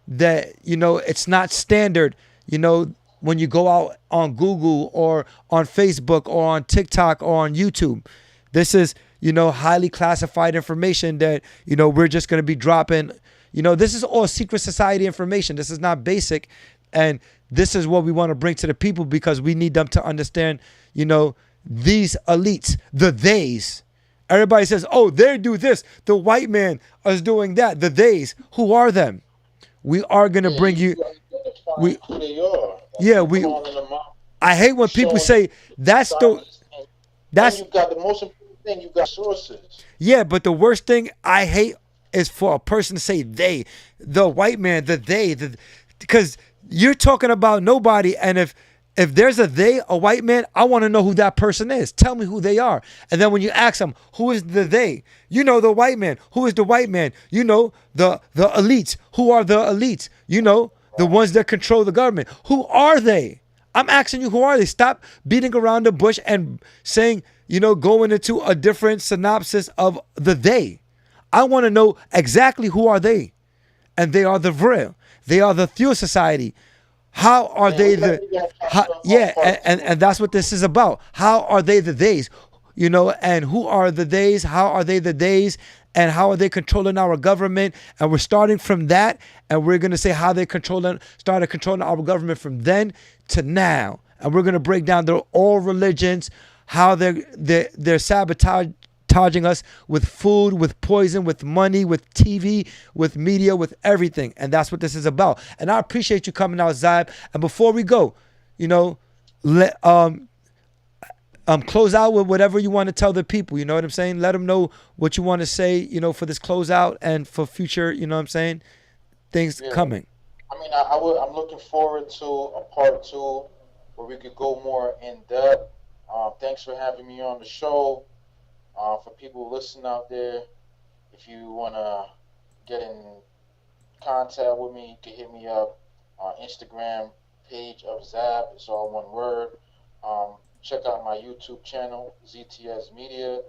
that, you know, it's not standard, you know, when you go out on Google or on Facebook or on TikTok or on YouTube. This is, you know, highly classified information that, you know, we're just going to be dropping. You know, this is all secret society information. This is not basic. And this is what we want to bring to the people, because we need them to understand, you know, these elites, the theys. Everybody says, oh, they do this. The white man is doing that. The theys. Who are them? We are going to bring you. I hate when people say that's you got the most important thing, you got sources. Yeah, but the worst thing I hate is for a person to say they, the white man, the they, because you're talking about nobody. And if there's a white man, I want to know who that person is. Tell me who they are. And then when you ask them, who is the they? You know, the white man. Who is the white man? You know, the elites. Who are the elites? You know, the ones that control the government. Who are they? I'm asking you, who are they? Stop beating around the bush and saying, you know, going into a different synopsis of the they. I want to know exactly who are they. And they are the Vril. They are the Theo Society. How are they we the? gotta How, capture yeah, all parts. and that's what this is about. How are they the days? You know, and who are the days? How are they the days? And how are they controlling our government? And we're starting from that, and we're gonna say how they started controlling our government from then to now. And we're gonna break down all religions, how they're sabotaging us with food, with poison, with money, with TV, with media, with everything. And that's what this is about. And I appreciate you coming out, Zaib. And before we go, you know, close out with whatever you want to tell the people. You know what I'm saying? Let them know what you want to say, you know, for this closeout and for future, you know what I'm saying, things coming. I mean, I'm looking forward to a part 2 where we could go more in depth. Thanks for having me on the show. For people listening out there, if you want to get in contact with me, you can hit me up on Instagram page of Zab. It's all one word. Check out my YouTube channel, ZTS Media.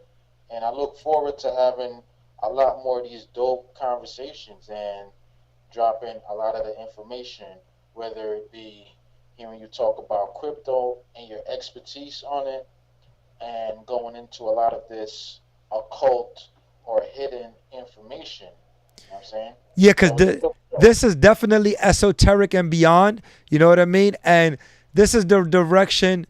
And I look forward to having a lot more of these dope conversations and dropping a lot of the information, whether it be hearing you talk about crypto and your expertise on it, and going into a lot of this occult or hidden information. You know what I'm saying? Yeah, because this is definitely esoteric and beyond. You know what I mean? And this is the direction,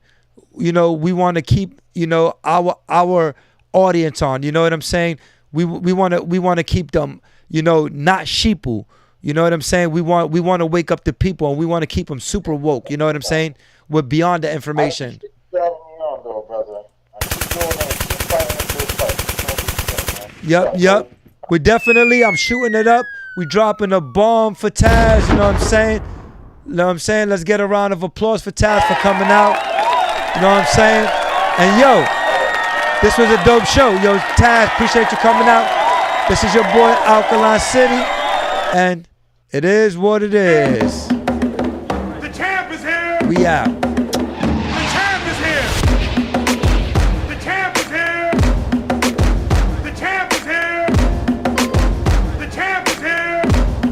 you know, we want to keep, you know, our audience on. You know what I'm saying? We want to keep them, you know, not sheeple. You know what I'm saying? We want to wake up the people, and we want to keep them super woke. You know what I'm saying? We're beyond the information. Yep. We definitely, I'm shooting it up. We dropping a bomb for Taz. You know what I'm saying? You know what I'm saying? Let's get a round of applause for Taz for coming out. You know what I'm saying? And yo, this was a dope show. Yo, Taz, appreciate you coming out. This is your boy Alkaline City, and it is what it is. The champ is here. We out.